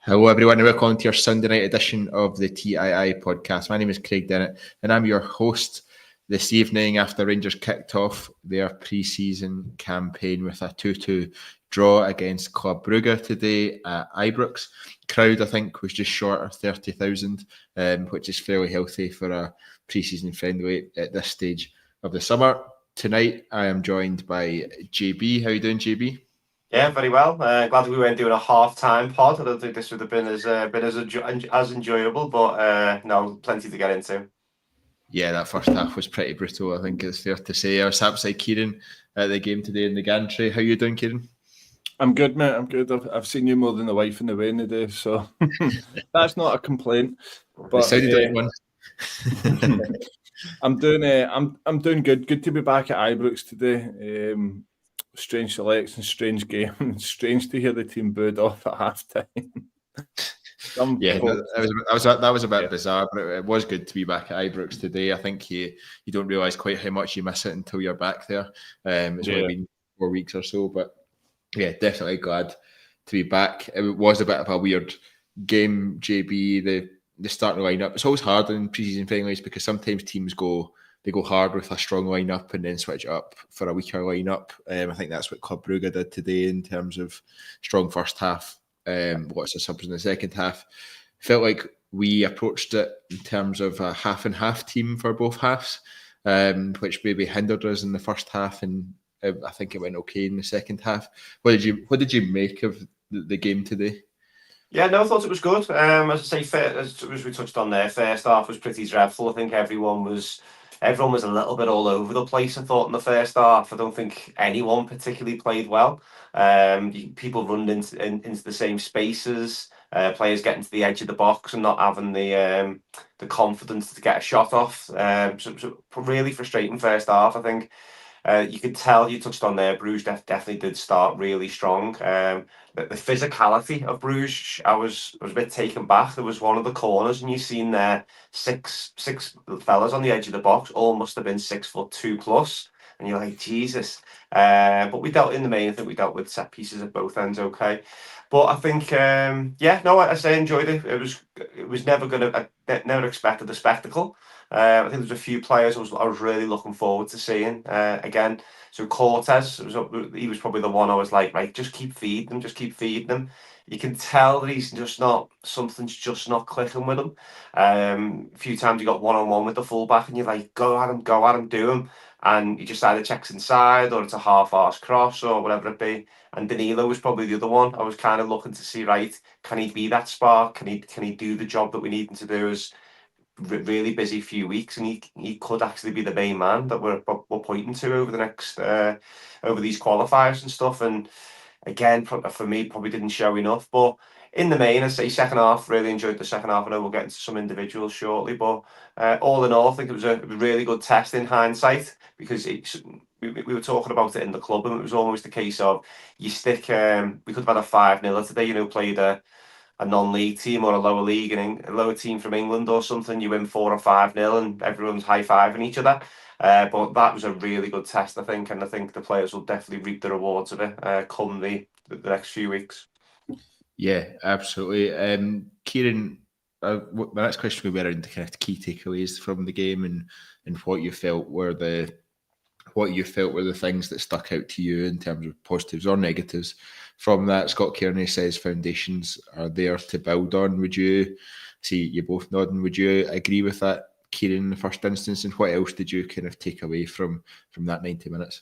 Hello everyone and welcome to your Sunday night edition of the TII podcast. My name is Craig Dennett and I'm your host this evening after Rangers kicked off their pre-season campaign with a 2-2 draw against Club Brugge today at Ibrox. Crowd I think was just short of 30,000, which is fairly healthy for a pre-season friendly at this stage of the summer. Tonight I am joined by JB. How are you doing, JB? Yeah, very well. Glad we weren't doing a half-time pod. I don't think this would have been as enjoyable, but no, plenty to get into. Yeah, that first half was pretty brutal, I think it's fair to say. I was outside Kyran at the game today in the gantry. How are you doing, Kyran? I'm good, mate. I'm good. I've seen you more than the wife and the wedding today, so that's not a complaint. But sounded like one. I'm doing good. Good to be back at Ibrox today. Strange selection, strange game. Strange to hear the team booed off at halftime. That was a bit bizarre, but it was good to be back at Ibrox today. I think you don't realise quite how much you miss it until you're back there. It's only been 4 weeks or so, but yeah, definitely glad to be back. It was a bit of a weird game, JB. The starting lineup. It's always hard in pre-season friendlies because sometimes teams go hard with a strong lineup and then switch it up for a weaker lineup. I think that's what Club Brugge did today in terms of strong first half. Lots of subs in the second half. Felt like we approached it in terms of a half and half team for both halves, which maybe hindered us in the first half, and I think it went okay in the second half. What did you make of the game today? Yeah, no, I thought it was good. As I say, as we touched on there, first half was pretty dreadful. I think everyone was a little bit all over the place. I thought in the first half, I don't think anyone particularly played well. People run into the same spaces. Players getting to the edge of the box and not having the confidence to get a shot off. So really frustrating first half. I think you could tell, you touched on there, Bruges definitely did start really strong. The physicality of Bruges, I was a bit taken back. There was one of the corners, and you seen there six fellas on the edge of the box, all must have been 6'2" plus, and you're like, Jesus. But we dealt in the main. I think we dealt with set pieces at both ends, okay. But I think, I enjoyed it. It was never I never expected the spectacle. I think there's a few players I was really looking forward to seeing again. So Cortez, he was probably the one I was like, right, just keep feeding them. You can tell that something's just not clicking with him. A few times he got one-on-one with the fullback and you're like, go at him, do him. And he just either checks inside or it's a half-arse cross or whatever it be. And Danilo was probably the other one. I was kind of looking to see, right, can he be that spark? Can he do the job that we need him to do as really busy few weeks, and he could actually be the main man that we're pointing to over the next over these qualifiers and stuff. And again, for me, probably didn't show enough. But in the main, I say second half, really enjoyed the second half. I know we'll get into some individuals shortly, but all in all, I think it was a really good test in hindsight, because we were talking about it in the club, and it was almost a case of you stick. We could have had a 5-0 today, played a non-league team or a lower league and a lower team from England or something. You win 4 or 5-0 and everyone's high-fiving each other. But that was a really good test, I think, and I think the players will definitely reap the rewards of it come the next few weeks. Yeah, absolutely. Kyran, my next question will be around the kind of key takeaways from the game and what you felt were the things that stuck out to you in terms of positives or negatives from that. Scott Kearney says foundations are there to build on. Would you see, you both nodding, would you agree with that, Kyran, in the first instance? And what else did you kind of take away from that 90 minutes?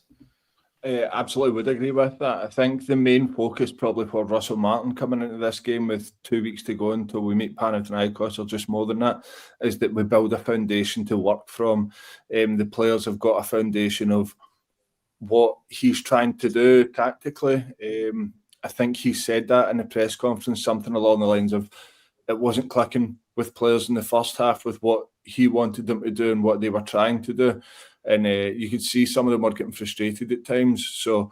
Absolutely would agree with that. I think the main focus probably for Russell Martin coming into this game with 2 weeks to go until we meet Panathinaikos, or just more than that, is that we build a foundation to work from. The players have got a foundation of what he's trying to do tactically. I think he said that in the press conference, something along the lines of it wasn't clicking with players in the first half with what he wanted them to do and what they were trying to do. And you could see some of them were getting frustrated at times. So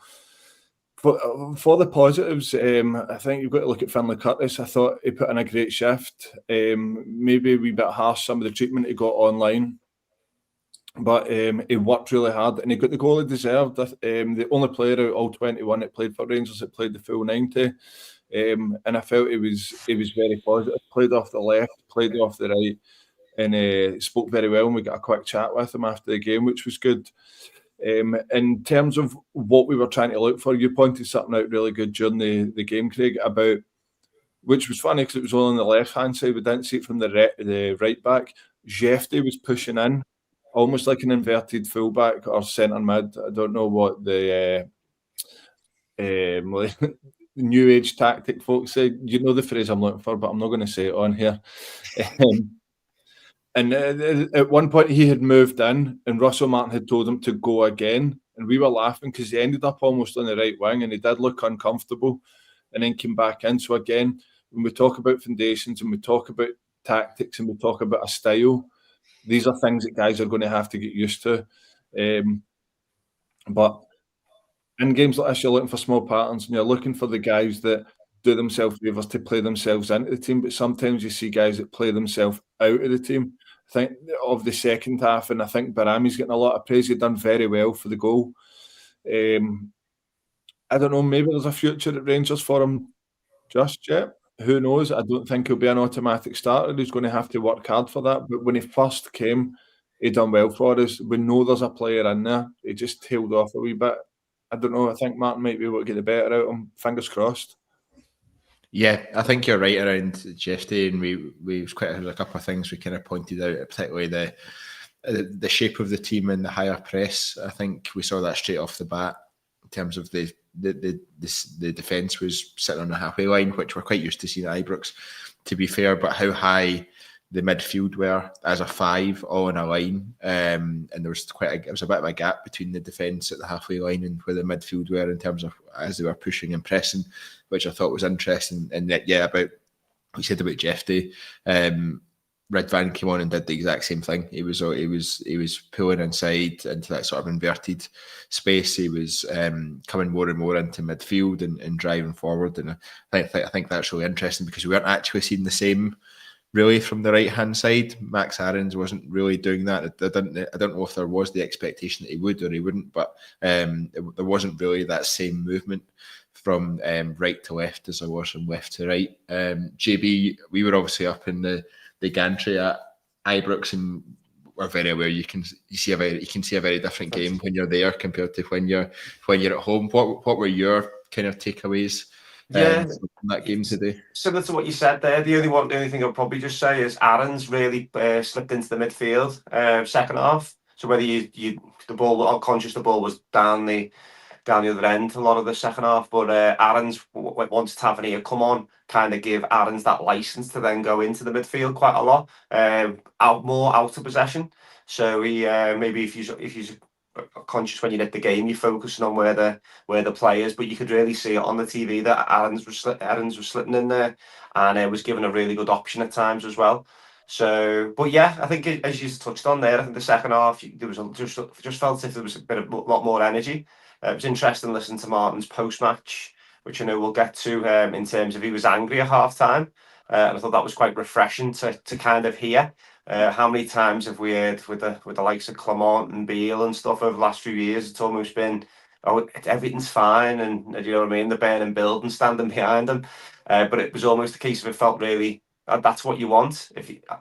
for the positives, I think you've got to look at Finlay Curtis. I thought he put in a great shift. Maybe a wee bit harsh, some of the treatment he got online. But he worked really hard and he got the goal he deserved. The only player out of all 21 that played for Rangers that played the full 90. and I felt he was very positive. Played off the left, played off the right, and spoke very well. And we got a quick chat with him after the game, which was good. In terms of what we were trying to look for, you pointed something out really good during the game, Craig, about, which was funny because it was all on the left-hand side. We didn't see it from the right back. Jefty was pushing in, almost like an inverted fullback or centre mid. I don't know what the new age tactic folks say. You know the phrase I'm looking for, but I'm not going to say it on here. And at one point he had moved in and Russell Martin had told him to go again. And we were laughing because he ended up almost on the right wing and he did look uncomfortable and then came back in. So again, when we talk about foundations and we talk about tactics and we talk about a style, these are things that guys are going to have to get used to. But in games like this, you're looking for small patterns and you're looking for the guys that do themselves favours to play themselves into the team. But sometimes you see guys that play themselves out of the team. I think of the second half, and I think Barami's getting a lot of praise. He's done very well for the goal. I don't know, maybe there's a future at Rangers for him just yet. Who knows? I don't think he'll be an automatic starter. He's going to have to work hard for that. But when he first came, he done well for us. We know there's a player in there. He just tailed off a wee bit. I don't know. I think Martin might be able to get the better out of him. Fingers crossed. Yeah, I think you're right around Jefty, and we was quite a couple of things we kind of pointed out, particularly the shape of the team and the higher press. I think we saw that straight off the bat in terms of the defence was sitting on the halfway line, which we're quite used to seeing at Ibrox, to be fair, but how high the midfield were as a five, all in a line, and there was it was a bit of a gap between the defence at the halfway line and where the midfield were in terms of as they were pushing and pressing, which I thought was interesting. And about we said about Jefty, Redvan came on and did the exact same thing. He was pulling inside into that sort of inverted space. He was coming more and more into midfield and driving forward. And I think that's really interesting because we weren't actually seeing the same really from the right hand side. Max Aarons wasn't really doing that. I don't know if there was the expectation that he would or he wouldn't, but there wasn't really that same movement from right to left as there was from left to right. JB, we were obviously up in the gantry at Ibrox, and we're very aware you can see a very different game when you're there compared to when you're at home. What were your kind of takeaways? From that game today? Similar to what you said there, the only thing I'll probably just say is Aaron's really slipped into the midfield second half. So whether the ball, I'm conscious the ball was down the other end a lot of the second half, but Aaron's once Tavernier come on, kind of give Aaron's that license to then go into the midfield quite a lot, out of possession. So he maybe if you conscious when you hit the game, you're focusing on where the players, but you could really see it on the TV that Aaron's was slipping in there, and it was given a really good option at times as well. So, but yeah, I think as you touched on there, I think the second half there was just felt as if there was a lot more energy. It was interesting listening to Martin's post-match, which I know we'll get to, in terms of he was angry at half-time. And I thought that was quite refreshing to kind of hear. How many times have we heard with the likes of Clement and Beale and stuff over the last few years? It's almost been, everything's fine, and you know what I mean, the burning building standing behind them. But it was almost a case of it felt really, that's what you want.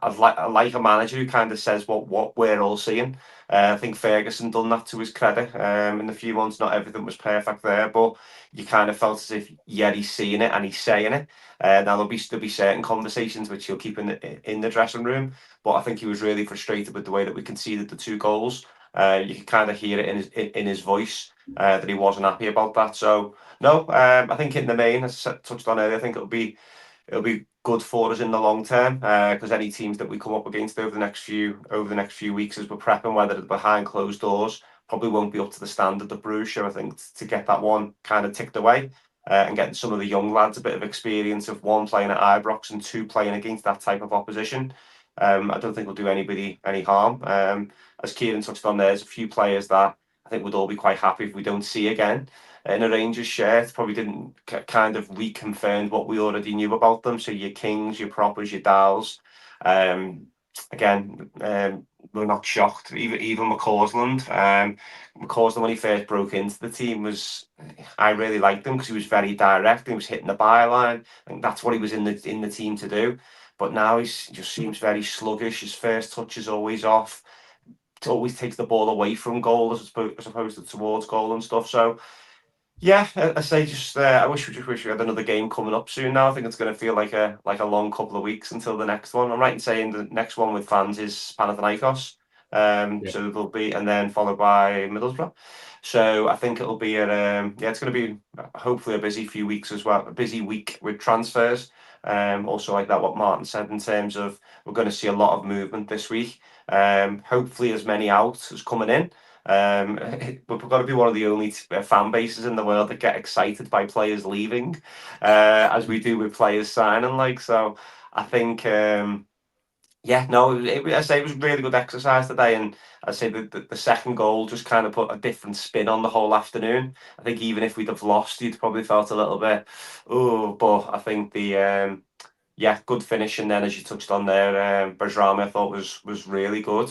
I like a manager who kind of says what we're all seeing. I think Ferguson done that to his credit. In the few months, not everything was perfect there, but you kind of felt as if, he's seeing it and he's saying it. Now there'll be certain conversations which he'll keep in the dressing room, but I think he was really frustrated with the way that we conceded the 2 goals. You could kind of hear it in his voice that he wasn't happy about that. So no, I think in the main, as I touched on earlier, I think it'll be good for us in the long term, because any teams that we come up against over the next few weeks as we're prepping, whether it's behind closed doors, probably won't be up to the standard of Bruges. So I think to get that one kind of ticked away, and getting some of the young lads a bit of experience of one playing at Ibrox and 2 playing against that type of opposition, I don't think will do anybody any harm. As Kyran touched on, there's a few players that I think would all be quite happy if we don't see again in a Rangers shirt. Probably didn't kind of reconfirm what we already knew about them. So your Kings, your Proppers, your Dowles. Again, we're not shocked. Even McCausland, McCausland when he first broke into the team I really liked him because he was very direct. He was hitting the byline, and that's what he was in the team to do. But now he just seems very sluggish. His first touch is always off. It always takes the ball away from goal as opposed to towards goal and stuff. So yeah, I say just I wish we had another game coming up soon. Now I think it's going to feel like a long couple of weeks until the next one. I'm right in saying the next one with fans is Panathinaikos. So there'll be, and then followed by Middlesbrough. So I think it'll be it's going to be hopefully a busy few weeks as well. A busy week with transfers. Also like that what Martin said in terms of we're going to see a lot of movement this week. Hopefully as many out as coming in. We've got to be one of the only fan bases in the world that get excited by players leaving, as we do with players signing. Like, so I think, I say it was a really good exercise today, and I say the second goal just kind of put a different spin on the whole afternoon. I think even if we'd have lost, you'd probably felt a little bit, but I think good finish, and then as you touched on there, Bergerame I thought was really good,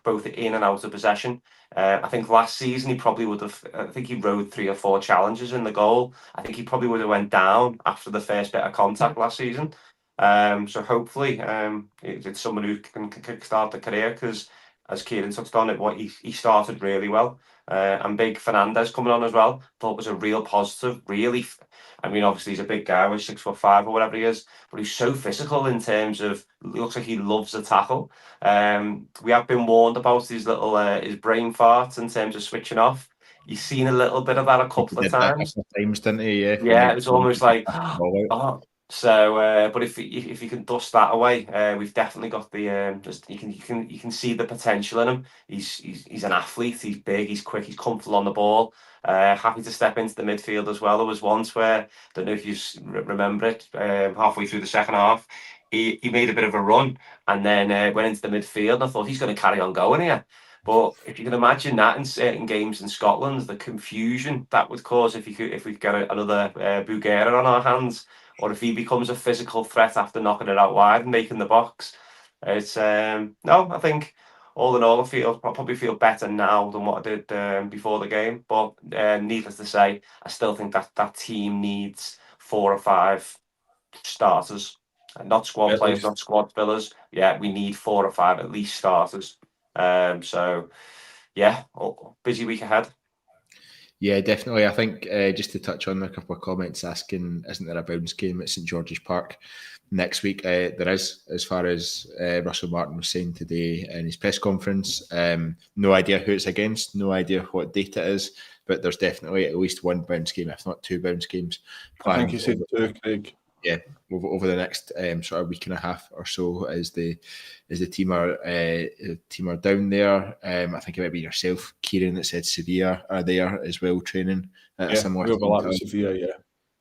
both in and out of possession. I think last season he probably would have. I think he rode 3 or 4 challenges in the goal. I think he probably would have went down after the first bit of contact last season. So hopefully, it's someone who can kickstart the career because, as Kyran touched on it, he started really well. And big Fernandez coming on as well. Thought was a real positive. Really, I mean, obviously he's a big guy, with 6'5" or whatever he is, but he's so physical in terms of. Looks like he loves the tackle. We have been warned about his little his brain farts in terms of switching off. You've seen a little bit of that a couple of times. Didn't he? Yeah. Yeah, it was almost like, oh. So, but if you can dust that away, we've definitely got the just you can see the potential in him. He's an athlete. He's big. He's quick. He's comfortable on the ball. Happy to step into the midfield as well. There was once where I don't know if you remember it. Halfway through the second half, he made a bit of a run and then went into the midfield. And I thought he's going to carry on going here. But if you can imagine that in certain games in Scotland, the confusion that would cause if we get another Bugera on our hands, or if he becomes a physical threat after knocking it out wide and making the box. It's no, I think all in all, I probably feel better now than what I did before the game. But needless to say, I still think that team needs 4 or 5 starters, not squad players, not squad fillers. Yeah, we need 4 or 5 at least starters. So yeah, busy week ahead. Yeah, definitely. I think just to touch on a couple of comments asking, isn't there a bounce game at St George's Park next week? There is, as far as Russell Martin was saying today in his press conference. No idea who it's against, no idea what date it is, but there's definitely at least 1 bounce game, if not 2 bounce games. I think you said 2, Craig. Yeah, over the next sort of week and a half or so, as the team are down there. I think it might be yourself, Kyran, that said Sevilla are there as well, training at a similar time. Sevilla, yeah.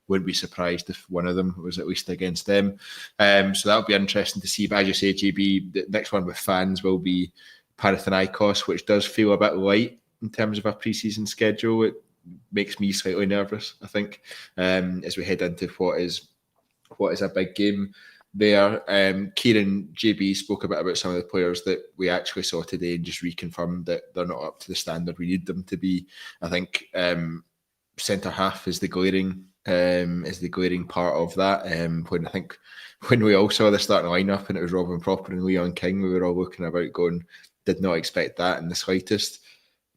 Wouldn't be surprised if one of them was at least against them. So that'll be interesting to see. But as you say, JB, the next one with fans will be Panathinaikos, which does feel a bit light in terms of a pre-season schedule. It makes me slightly nervous, I think, as we head into what is a big game there. Kyran, JB spoke a bit about some of the players that we actually saw today and just reconfirmed that they're not up to the standard we need them to be. I think centre half is the glaring part of that. When we all saw the starting lineup and it was Robin Propper and Leon King, we were all looking about going, did not expect that in the slightest.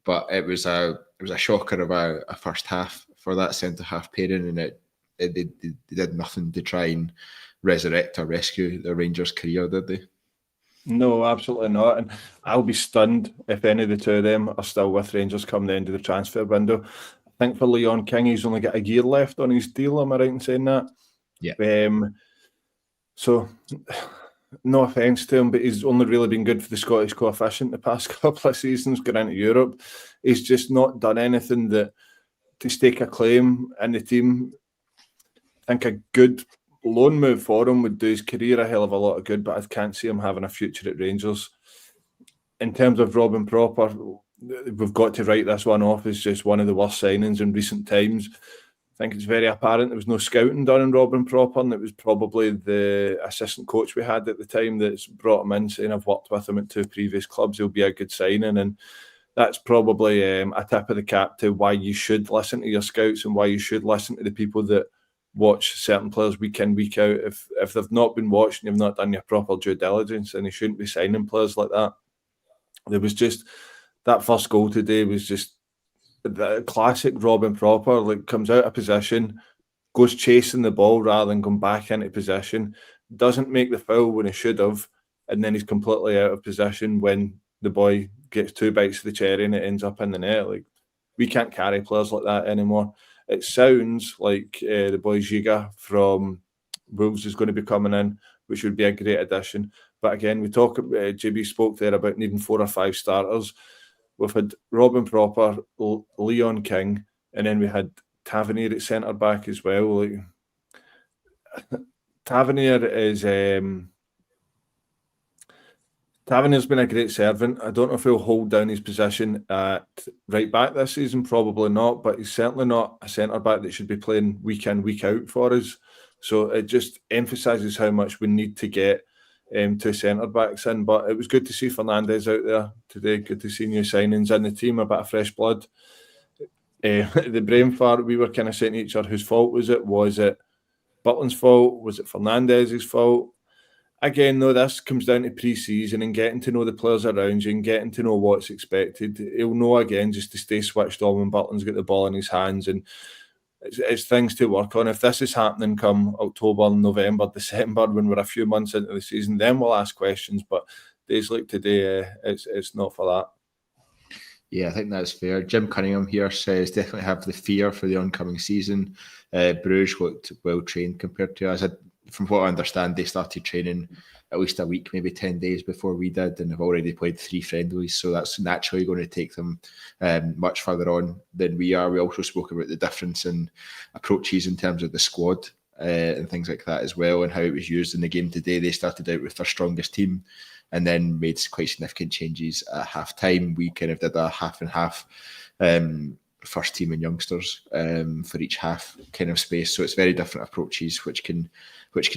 But it was a shocker of a first half for that centre half pairing, and they did nothing to try and resurrect or rescue the Rangers' career, did they? No, absolutely not. And I'll be stunned if any of the 2 of them are still with Rangers come the end of the transfer window. I think for Leon King, he's only got a year left on his deal. Am I right in saying that? Yeah. So, no offence to him, but he's only really been good for the Scottish coefficient the past couple of seasons going into Europe. He's just not done anything to stake a claim in the team. I think a good loan move for him would do his career a hell of a lot of good, but I can't see him having a future at Rangers. In terms of Robin Propper, we've got to write this one off as just one of the worst signings in recent times. think it's very apparent there was no scouting done in Robin Proper, and it was probably the assistant coach we had at the time that's brought him in, saying I've worked with him at 2 previous clubs, he'll be a good signing. And that's probably a tip of the cap to why you should listen to your scouts and why you should listen to the people that watch certain players week in, week out. If they've not been watched and you've not done your proper due diligence, and you shouldn't be signing players like that. There was just that first goal today was just the classic Robin Proper, like comes out of position, goes chasing the ball rather than going back into position, doesn't make the foul when he should have, and then he's completely out of position when the boy gets 2 bites of the cherry and it ends up in the net. Like, we can't carry players like that anymore. It sounds like the boy Giga from Wolves is going to be coming in, which would be a great addition. But again, we talk. JB spoke there about needing 4 or 5 starters. We've had Robin Proper, Leon King, and then we had Tavernier at centre back as well. Like, Tavernier's been a great servant. I don't know if he'll hold down his position at right back this season, probably not, but he's certainly not a centre back that should be playing week in, week out for us. So it just emphasises how much we need to get 2 centre backs in. But it was good to see Fernandez out there today. Good to see new signings in the team, a bit of fresh blood. The brain fart, we were kind of saying to each other, whose fault was it? Was it Butland's fault? Was it Fernandez's fault? Again, though, this comes down to pre-season and getting to know the players around you and getting to know what's expected. He'll know, again, just to stay switched on when Butland's got the ball in his hands, and it's things to work on. If this is happening come October, November, December, when we're a few months into the season, then we'll ask questions. But days like today, it's not for that. Yeah, I think that's fair. Jim Cunningham here says definitely have the fear for the oncoming season. Bruges looked well trained compared to us. From what I understand, they started training at least a week, maybe 10 days before we did, and have already played 3 friendlies. So that's naturally going to take them much further on than we are. We also spoke about the difference in approaches in terms of the squad and things like that as well, and how it was used in the game today. They started out with their strongest team and then made quite significant changes at half time. We kind of did a half and half first team and youngsters for each half kind of space. So it's very different approaches, which can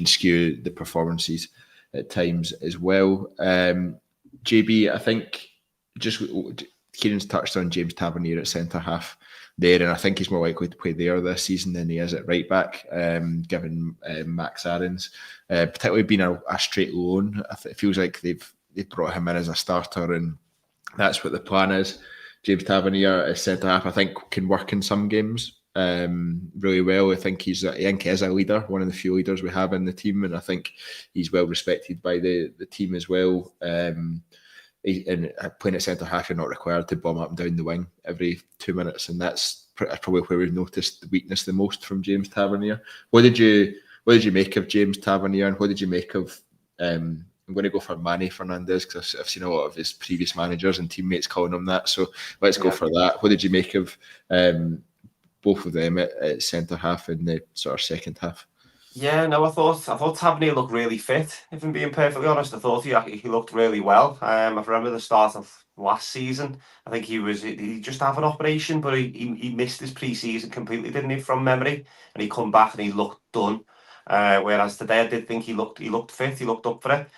skew the performances at times as well. JB, I think just Kieran's touched on James Tavernier at centre half there, and I think he's more likely to play there this season than he is at right back, given Max Aarons, particularly being a straight loan. It feels like they've brought him in as a starter, and that's what the plan is. James Tavernier as centre half, I think, can work in some games really well. I think he is a leader, one of the few leaders we have in the team, and I think he's well respected by the team as well. And playing at centre half, you're not required to bomb up and down the wing every 2 minutes, and that's probably where we've noticed the weakness the most from James Tavernier. What did you make of James Tavernier, and what did you make of? I'm going to go for Manny Fernandez because I've seen a lot of his previous managers and teammates calling him that. So let's go for that. What did you make of both of them at centre half in the sort of second half? Yeah, no, I thought Tavernier looked really fit. If I'm being perfectly honest, I thought he looked really well. I remember the start of last season. I think he just had an operation, but he missed his pre-season completely, didn't he, from memory? And he come back and he looked done. Whereas today I did think he looked fit. He looked up for it.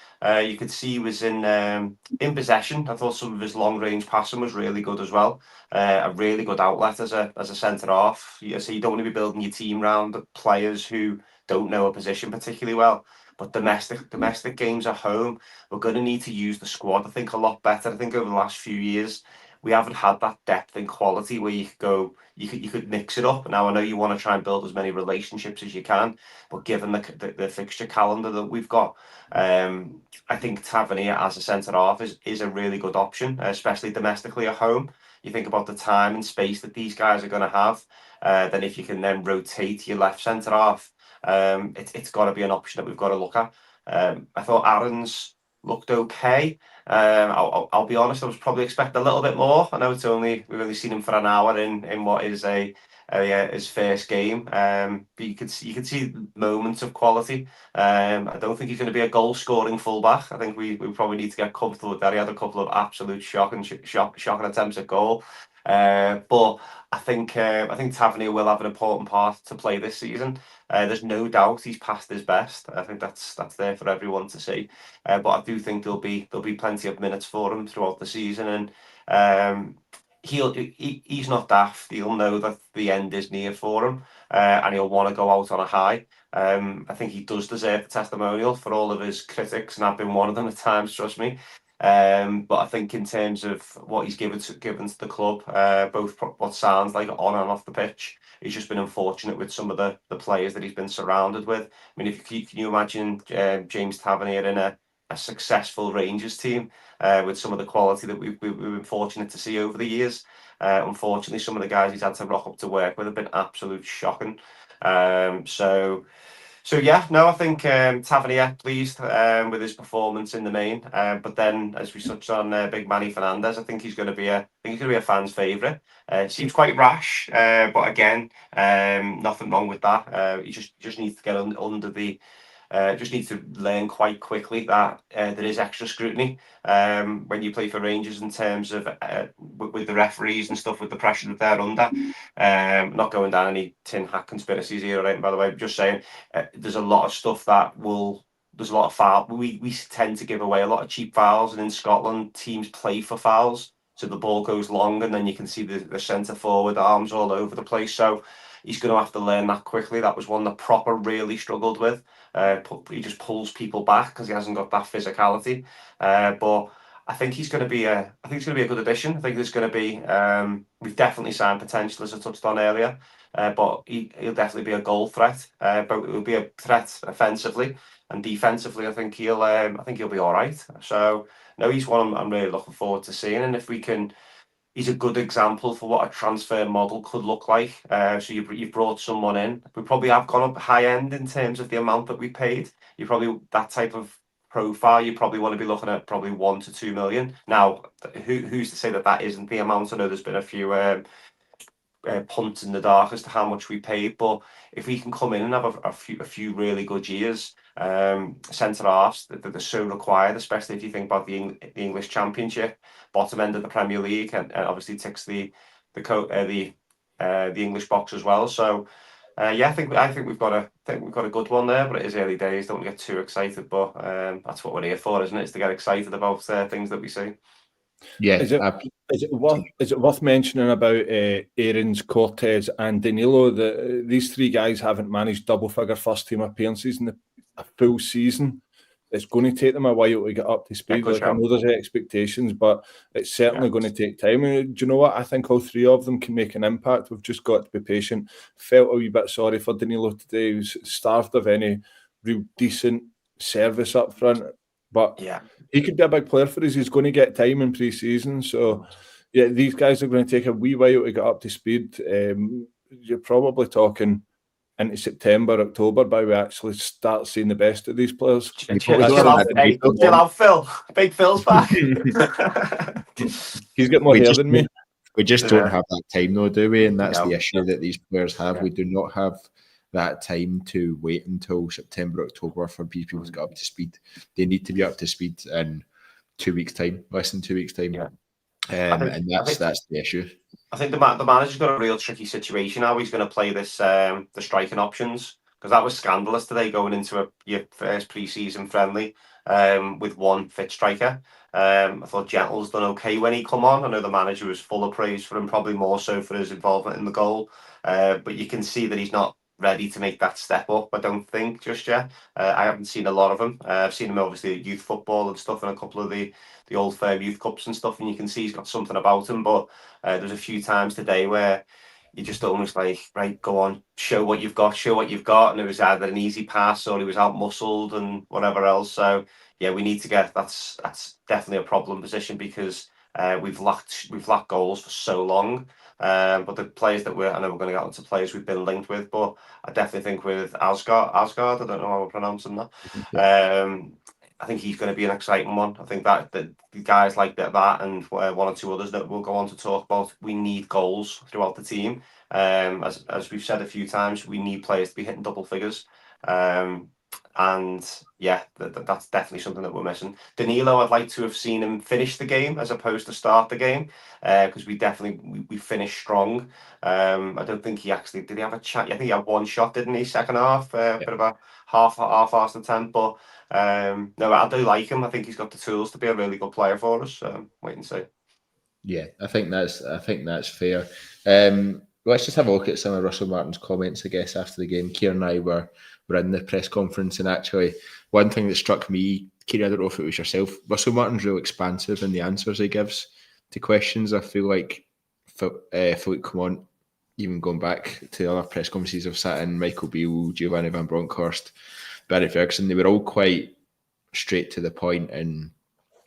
You could see he was in possession. I thought some of his long range passing was really good as well. A really good outlet as a centre half. So you don't want to be building your team around players who don't know a position particularly well. But domestic games at home, we're going to need to use the squad, I think, a lot better. I think over the last few years, we haven't had that depth and quality where you could mix it up. Now, I know you want to try and build as many relationships as you can, but given the fixture calendar that we've got, I think Tavernier as a centre half is a really good option, especially domestically at home. You think about the time and space that these guys are going to have, then if you can then rotate your left centre half, it's got to be an option that we've got to look at. I thought Aarons looked okay. I'll be honest, I was probably expecting a little bit more. I know we've only seen him for an hour in what is his first game. But you could see moments of quality. I don't think he's going to be a goal scoring fullback. I think we probably need to get comfortable with that. He had a couple of absolute shocking attempts at goal. But I think Tavernier will have an important part to play this season. There's no doubt he's past his best. I think that's there for everyone to see. But I do think there'll be plenty of minutes for him throughout the season, and he's not daft. He'll know that the end is near for him, and he'll want to go out on a high. I think he does deserve the testimonial for all of his critics, and I've been one of them at times, trust me. But I think in terms of what he's given to the club, both what sounds like on and off the pitch, he's just been unfortunate with some of the players that he's been surrounded with. I mean, can you imagine James Tavernier in a successful Rangers team with some of the quality that we've been fortunate to see over the years? Unfortunately, some of the guys he's had to rock up to work with have been absolute shocking. So yeah, no, I think Tavernier pleased with his performance in the main. But then, as we touched on, Big Manny Fernandez, I think he's going to be a fan's favourite. Seems quite rash, but again, nothing wrong with that. He just needs to get under the. Just needs to learn quite quickly that there is extra scrutiny when you play for Rangers in terms of with the referees and stuff, with the pressure that they're under. Not going down any tin hat conspiracies here, right? By the way, just saying there's a lot of stuff there's a lot of foul. We tend to give away a lot of cheap fouls, and in Scotland, teams play for fouls. So the ball goes long, and then you can see the centre forward arms all over the place. So he's going to have to learn that quickly. That was one that Proper really struggled with. He just pulls people back because he hasn't got that physicality. But I think he's going to be a good addition. I think there's going to be we've definitely signed potential, as I touched on earlier. But he'll definitely be a goal threat. But he'll be a threat offensively and defensively. I think he'll be all right. So no, he's one I'm really looking forward to seeing. And if we can. He's a good example for what a transfer model could look like. So you've brought someone in. We probably have gone up high end in terms of the amount that we paid. You probably that type of profile. You probably want to be looking at probably 1 to 2 million. Now, who's to say that isn't the amount? I know there's been a few punts in the dark as to how much we paid, but if we can come in and have a few really good years, centre halves that are so required, especially if you think about the English Championship, bottom end of the Premier League, and obviously ticks the English box as well. So yeah, I think we've got a good one there, but it is early days. Don't get too excited, but that's what we're here for, isn't it? Is to get excited about things that we see. Yeah. Is it worth mentioning about Aarons, Cortez, and Danilo that these three guys haven't managed double-figure first-team appearances in a full season? It's going to take them a while to get up to speed. I know there's expectations, but it's certainly going to take time. And do you know what? I think all three of them can make an impact. We've just got to be patient. Felt a wee bit sorry for Danilo today. He was starved of any real decent service up front. But he could be a big player for us. He's going to get time in pre-season. So, yeah, these guys are going to take a wee while to get up to speed. You're probably talking into September, October by we actually start seeing the best of these players. Chill out, Phil. Big Phil's back. He's got more hair than me. We just don't have that time though, do we? And that's the issue that these players have. We do not have that time to wait until September, October for people to get up to speed. They need to be up to speed in 2 weeks' time, less than 2 weeks' time. And that's the issue. I think the manager's got a real tricky situation how he's going to play this the striking options, because that was scandalous today going into your first pre-season friendly with one fit striker. I thought Gentle's done okay when he come on. I know the manager was full of praise for him, probably more so for his involvement in the goal. But you can see that he's not ready to make that step up, I don't think, just yet. I haven't seen a lot of him. I've seen him obviously at youth football and stuff, and a couple of the old firm youth cups and stuff, and you can see he's got something about him. But there's a few times today where you just almost like, right, go on, show what you've got. And it was either an easy pass or he was out muscled and whatever else. So yeah, we need to get that's definitely a problem position, because we've lacked goals for so long. But the players that I know we're going to get onto players we've been linked with, but I definitely think with Asgard, I don't know how we're pronouncing that. I think he's going to be an exciting one. I think that the guys like that and one or two others that we'll go on to talk about, we need goals throughout the team. As we've said a few times, we need players to be hitting double figures. And yeah, that's definitely something that we're missing. Danilo, I'd like to have seen him finish the game as opposed to start the game, because we finished strong. I don't think he actually did. He have a chat? I think he had one shot, didn't he? Second half, bit of a half-assed attempt, but no, I do like him. I think he's got the tools to be a really good player for us. Wait and see. Yeah, I think that's fair. Let's just have a look at some of Russell Martin's comments, I guess, after the game. Kyran and I were in the press conference, and actually, one thing that struck me, Kyran, I don't know if it was yourself, Russell Martin's real expansive in the answers he gives to questions. I feel like Philippe Clement, even going back to other press conferences I've sat in, Michael Beale, Giovanni Van Bronckhorst, Barry Ferguson, they were all quite straight to the point and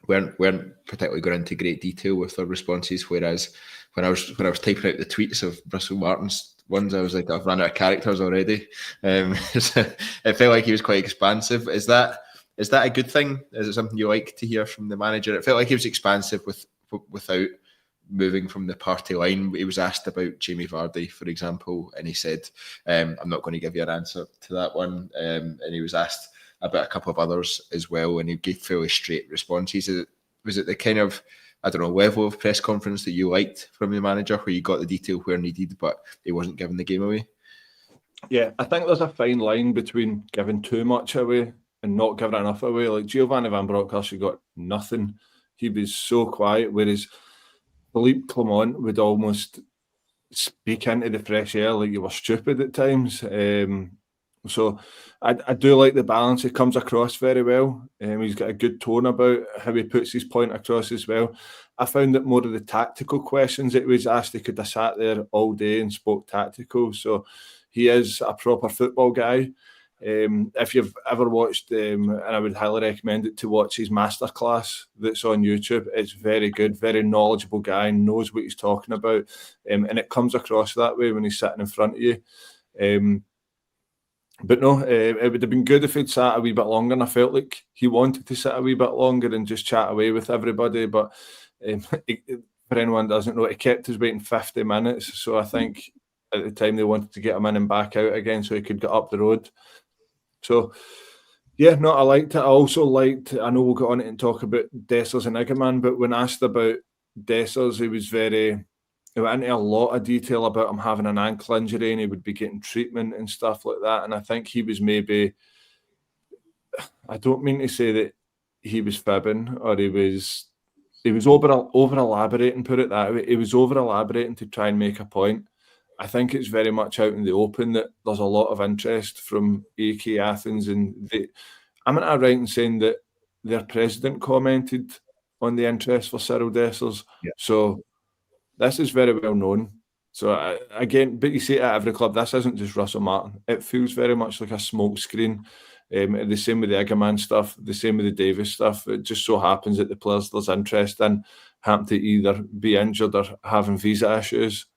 weren't particularly going into great detail with their responses. Whereas when I was typing out the tweets of Russell Martin's ones, I was like, I've run out of characters already. So it felt like he was quite expansive. Is that a good thing? Is it something you like to hear from the manager? It felt like he was expansive without moving from the party line. He was asked about Jamie Vardy, for example, and he said, I'm not going to give you an answer to that one. And he was asked about a couple of others as well, and he gave fairly straight responses. Was it the kind of, I don't know, level of press conference that you liked from the manager, where you got the detail where needed, but he wasn't giving the game away? Yeah, I think there's a fine line between giving too much away and not giving enough away. Like Giovanni Van Bronckhorst got nothing. He was so quiet, whereas Philippe Clement would almost speak into the fresh air like you were stupid at times. So I do like the balance. He comes across very well. He's got a good tone about how he puts his point across as well. I found that more of the tactical questions that he was asked, he could have sat there all day and spoke tactical. So he is a proper football guy. If you've ever watched, and I would highly recommend it, to watch his masterclass that's on YouTube. It's very good, very knowledgeable guy, knows what he's talking about, and it comes across that way when he's sitting in front of you. But no, it would have been good if he'd sat a wee bit longer, and I felt like he wanted to sit a wee bit longer and just chat away with everybody. But for anyone that doesn't know, it kept us waiting 50 minutes. So I think at the time they wanted to get him in and back out again so he could get up the road. So, yeah, no, I liked it. I also liked, I know we'll get on it and talk about Dessers and Igaman, but when asked about Dessers, he went into a lot of detail about him having an ankle injury and he would be getting treatment and stuff like that. And I think he was maybe, I don't mean to say that he was fibbing or he was over elaborating, put it that way. He was over elaborating to try and make a point. I think it's very much out in the open that there's a lot of interest from AK Athens, and I'm not right in saying that their president commented on the interest for Cyril Dessers. Yeah. So this is very well known. So again, but you see it at every club, this isn't just Russell Martin. It feels very much like a smoke screen. The same with the Igaman stuff, the same with the Davis stuff. It just so happens that the players there's interest in happen to either be injured or having visa issues.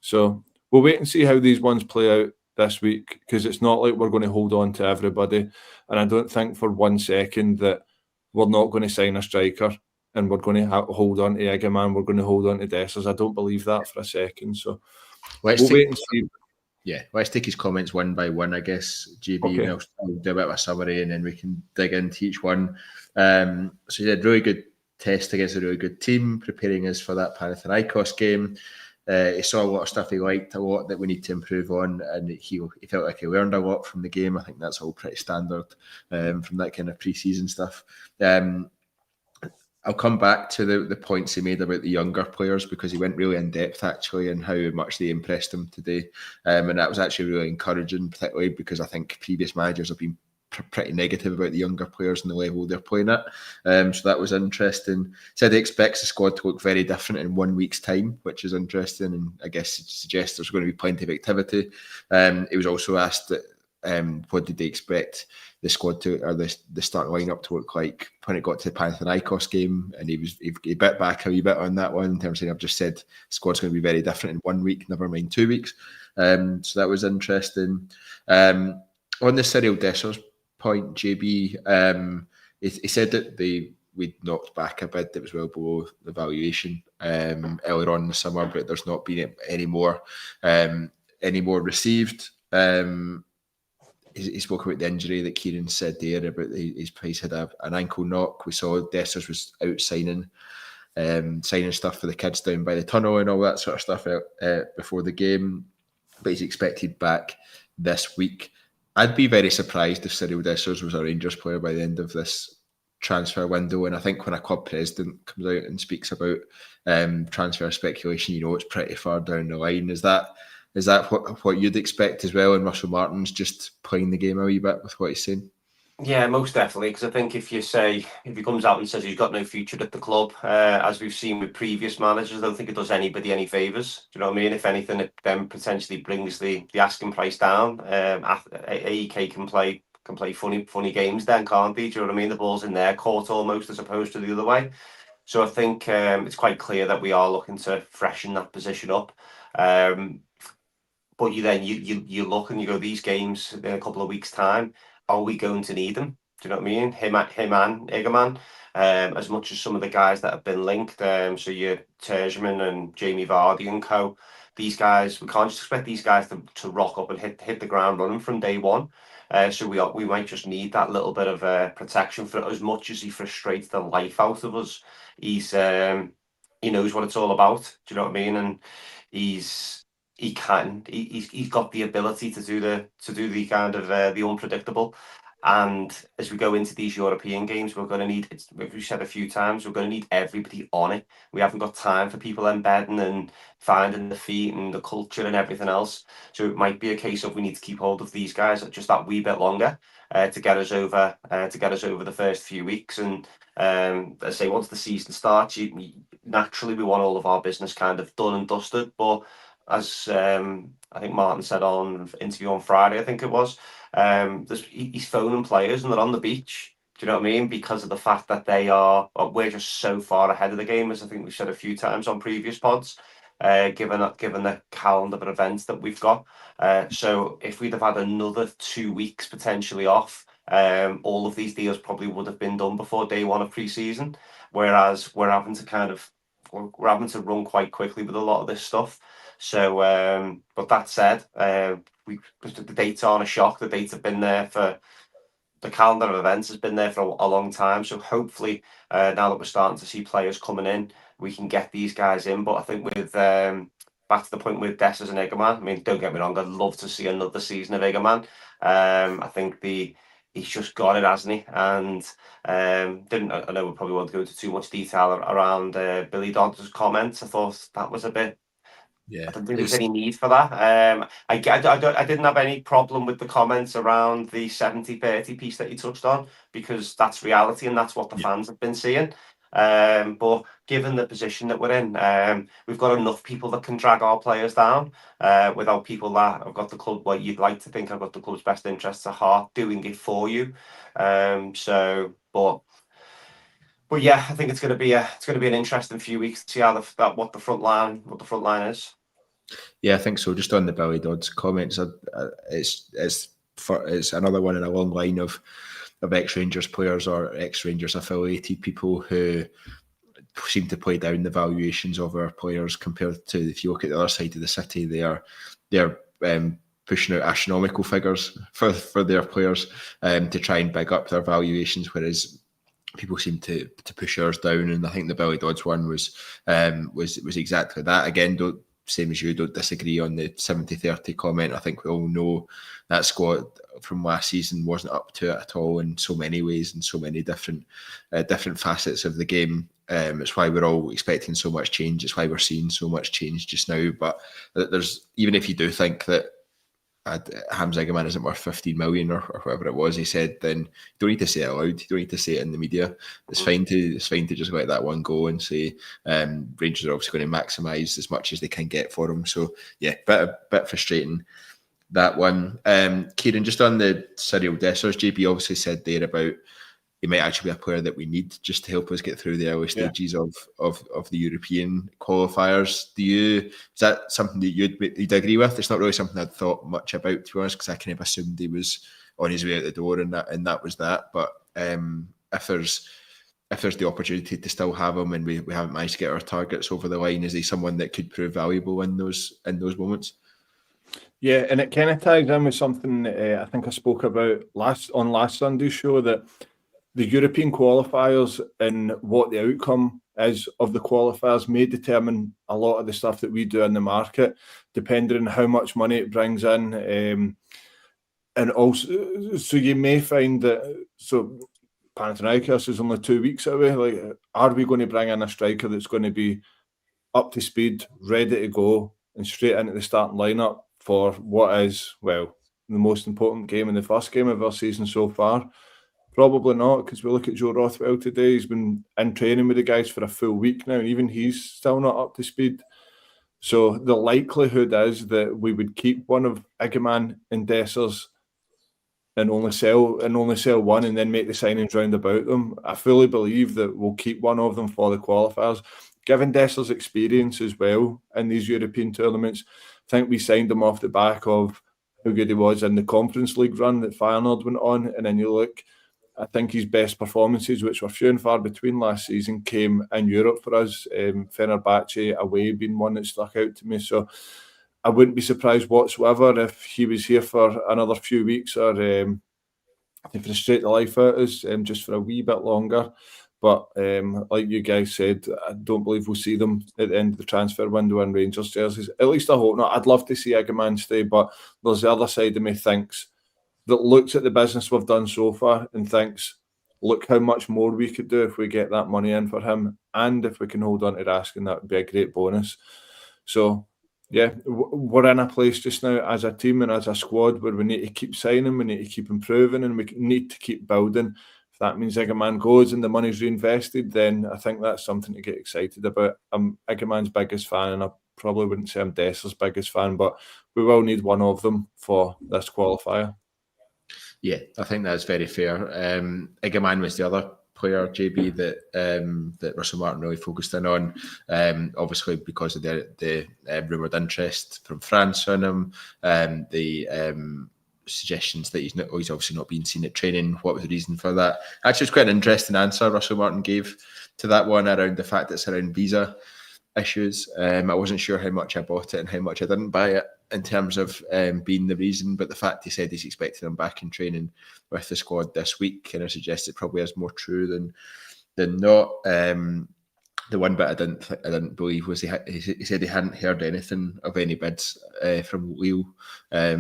So we'll wait and see how these ones play out this week, because it's not like we're going to hold on to everybody. And I don't think for 1 second that we're not going to sign a striker and we're going to hold on to Igaman, we're going to hold on to Dessers. I don't believe that for a second. So we'll wait and see. Yeah, let's take his comments one by one, I guess, JB. Okay. And I'll do a bit of a summary and then we can dig into each one. So he said, really good test against a really good team, preparing us for that Panathinaikos game. He saw a lot of stuff he liked, a lot that we need to improve on, and he felt like he learned a lot from the game. I think that's all pretty standard from that kind of pre-season stuff. I'll come back to the points he made about the younger players, because he went really in depth actually and how much they impressed him today. And that was actually really encouraging, particularly because I think previous managers have been pretty negative about the younger players and the level they're playing at. So that was interesting. Said he expects the squad to look very different in 1 week's time, which is interesting, and I guess it suggests there's going to be plenty of activity. He was also asked that what did they expect the squad to, or the starting lineup to look like when it got to the Panathinaikos game, and he bit back a wee bit on that one in terms of saying, I've just said the squad's going to be very different in 1 week, never mind 2 weeks. So that was interesting. On the Cyril Dessers point, JB, he said that we knocked back a bit. It was well below the valuation earlier on in the summer, but there's not been any more received. he spoke about the injury that Kyran said there about he's had an ankle knock. We saw Dessers was out signing stuff for the kids down by the tunnel and all that sort of stuff before the game. But he's expected back this week. I'd be very surprised if Cyril Dessers was a Rangers player by the end of this transfer window. And I think when a club president comes out and speaks about transfer speculation, it's pretty far down the line. Is that what you'd expect as well? And Russell Martin's just playing the game a wee bit with what he's saying? Yeah, most definitely. Because I think if he comes out and says he's got no future at the club, as we've seen with previous managers, I don't think it does anybody any favours. Do you know what I mean? If anything, it then potentially brings the asking price down. AEK can play funny games then, can't they? Do you know what I mean? The ball's in their court almost, as opposed to the other way. So I think it's quite clear that we are looking to freshen that position up. But you look and you go, these games in a couple of weeks' time, are we going to need them? Do you know what I mean? Him and Egerman, as much as some of the guys that have been linked. So you Terjman and Jamie Vardy and co. These guys, we can't just expect these guys to rock up and hit the ground running from day one. So we might just need that little bit of protection for as much as he frustrates the life out of us. He knows what it's all about. Do you know what I mean? And he's got the ability to do the kind of the unpredictable. And as we go into these European games, we're going to need, as we've said a few times, we're going to need everybody on it. We haven't got time for people embedding and finding the feet and the culture and everything else. So it might be a case of we need to keep hold of these guys just that wee bit longer to get us over the first few weeks. And as I say, once the season starts, naturally we want all of our business kind of done and dusted. But as I think Martin said on an interview on Friday, I think it was, he's phoning players and they're on the beach. Do you know what I mean? Because of the fact that we're just so far ahead of the game, as I think we've said a few times on previous pods, given the calendar of events that we've got. So if we'd have had another 2 weeks potentially off, all of these deals probably would have been done before day one of pre-season. Whereas we're having to run quite quickly with a lot of this stuff. So, but that said, the dates aren't a shock. The dates have been there the calendar of events has been there for a long time. So hopefully, now that we're starting to see players coming in, we can get these guys in. But I think with back to the point with Dessers and Egerman, I mean, don't get me wrong, I'd love to see another season of Egerman. I think he's just got it, hasn't he? And I know we probably won't go into too much detail around Billy Dodds' comments. I thought that was a bit. Yeah, I don't think there's any need for that. I didn't have any problem with the comments around the 70-30 piece that you touched on, because that's reality and that's what the fans have been seeing. But given the position that we're in, we've got enough people that can drag our players down without people that have got the club, what you'd like to think have got the club's best interests at heart, doing it for you. But yeah, I think it's going to be an interesting few weeks to see how what the front line is. Yeah, I think so. Just on the Billy Dodds comments, it's another one in a long line of ex-Rangers players or ex-Rangers affiliated people who seem to play down the valuations of our players compared to, if you look at the other side of the city, they're pushing out astronomical figures for their players to try and big up their valuations, whereas people seem to push ours down. And I think the Billy Dodds one was exactly that. Again, same as you, don't disagree on the 70-30 comment. I think we all know that squad from last season wasn't up to it at all in so many ways and so many different facets of the game. It's why we're all expecting so much change. It's why we're seeing so much change just now. But there's, even if you do think that Hamza Egerman isn't worth 15 million or whatever it was he said, then you don't need to say it out loud. You don't need to say it in the media. It's fine to just let that one go and say Rangers are obviously going to maximise as much as they can get for him. So yeah, bit frustrating, that one. Kyran, just on the Cyril Dessers, JB obviously said there about he might actually be a player that we need just to help us get through the early stages of the European qualifiers. Is that something that you'd agree with? It's not really something I'd thought much about, to be honest, because I kind of assumed he was on his way out the door and that was that. But if there's the opportunity to still have him and we haven't managed to get our targets over the line, is he someone that could prove valuable in those moments? Yeah, and it kind of ties in with something I think I spoke about last Sunday's show, that the European qualifiers and what the outcome is of the qualifiers may determine a lot of the stuff that we do in the market, depending on how much money it brings in. And also, so you may find that, so Panathinaikos is only 2 weeks away. Like, are we going to bring in a striker that's going to be up to speed, ready to go, and straight into the starting lineup for what is, well, the most important game in the first game of our season so far? Probably not, because we look at Joe Rothwell today. He's been in training with the guys for a full week now, and even he's still not up to speed. So the likelihood is that we would keep one of Igman and Dessers and only sell one, and then make the signings round about them. I fully believe that we'll keep one of them for the qualifiers. Given Dessler's experience as well in these European tournaments, I think we signed him off the back of how good he was in the Conference League run that Feyenoord went on. And then you look, I think his best performances, which were few and far between last season, came in Europe for us. Fenerbahce away being one that stuck out to me. So I wouldn't be surprised whatsoever if he was here for another few weeks, or to frustrate the life out of us just for a wee bit longer. But like you guys said, I don't believe we'll see them at the end of the transfer window in Rangers jerseys. At least I hope not. I'd love to see Igman stay, but there's the other side of me that looks at the business we've done so far and thinks, look how much more we could do if we get that money in for him, and if we can hold on to Raskin, that would be a great bonus. So yeah, we're in a place just now as a team and as a squad where we need to keep signing, we need to keep improving, and we need to keep building. If that means Igman goes and the money's reinvested, then I think that's something to get excited about. I'm Igman's biggest fan, and I probably wouldn't say I'm Dessler's biggest fan, but we will need one of them for this qualifier. Yeah, I think that's very fair. Igman was the other player, JB, that Russell Martin really focused in on. Obviously, because of the rumoured interest from France on him, the suggestions that he's obviously not been seen at training. What was the reason for that? Actually, it's quite an interesting answer Russell Martin gave to that one around the fact that it's around visa issues. I wasn't sure how much I bought it and how much I didn't buy it in terms of being the reason, but the fact he said he's expecting him back in training with the squad this week kind of suggests it probably is more true than not. The one bit I didn't believe was he said he hadn't heard anything of any bids from Lille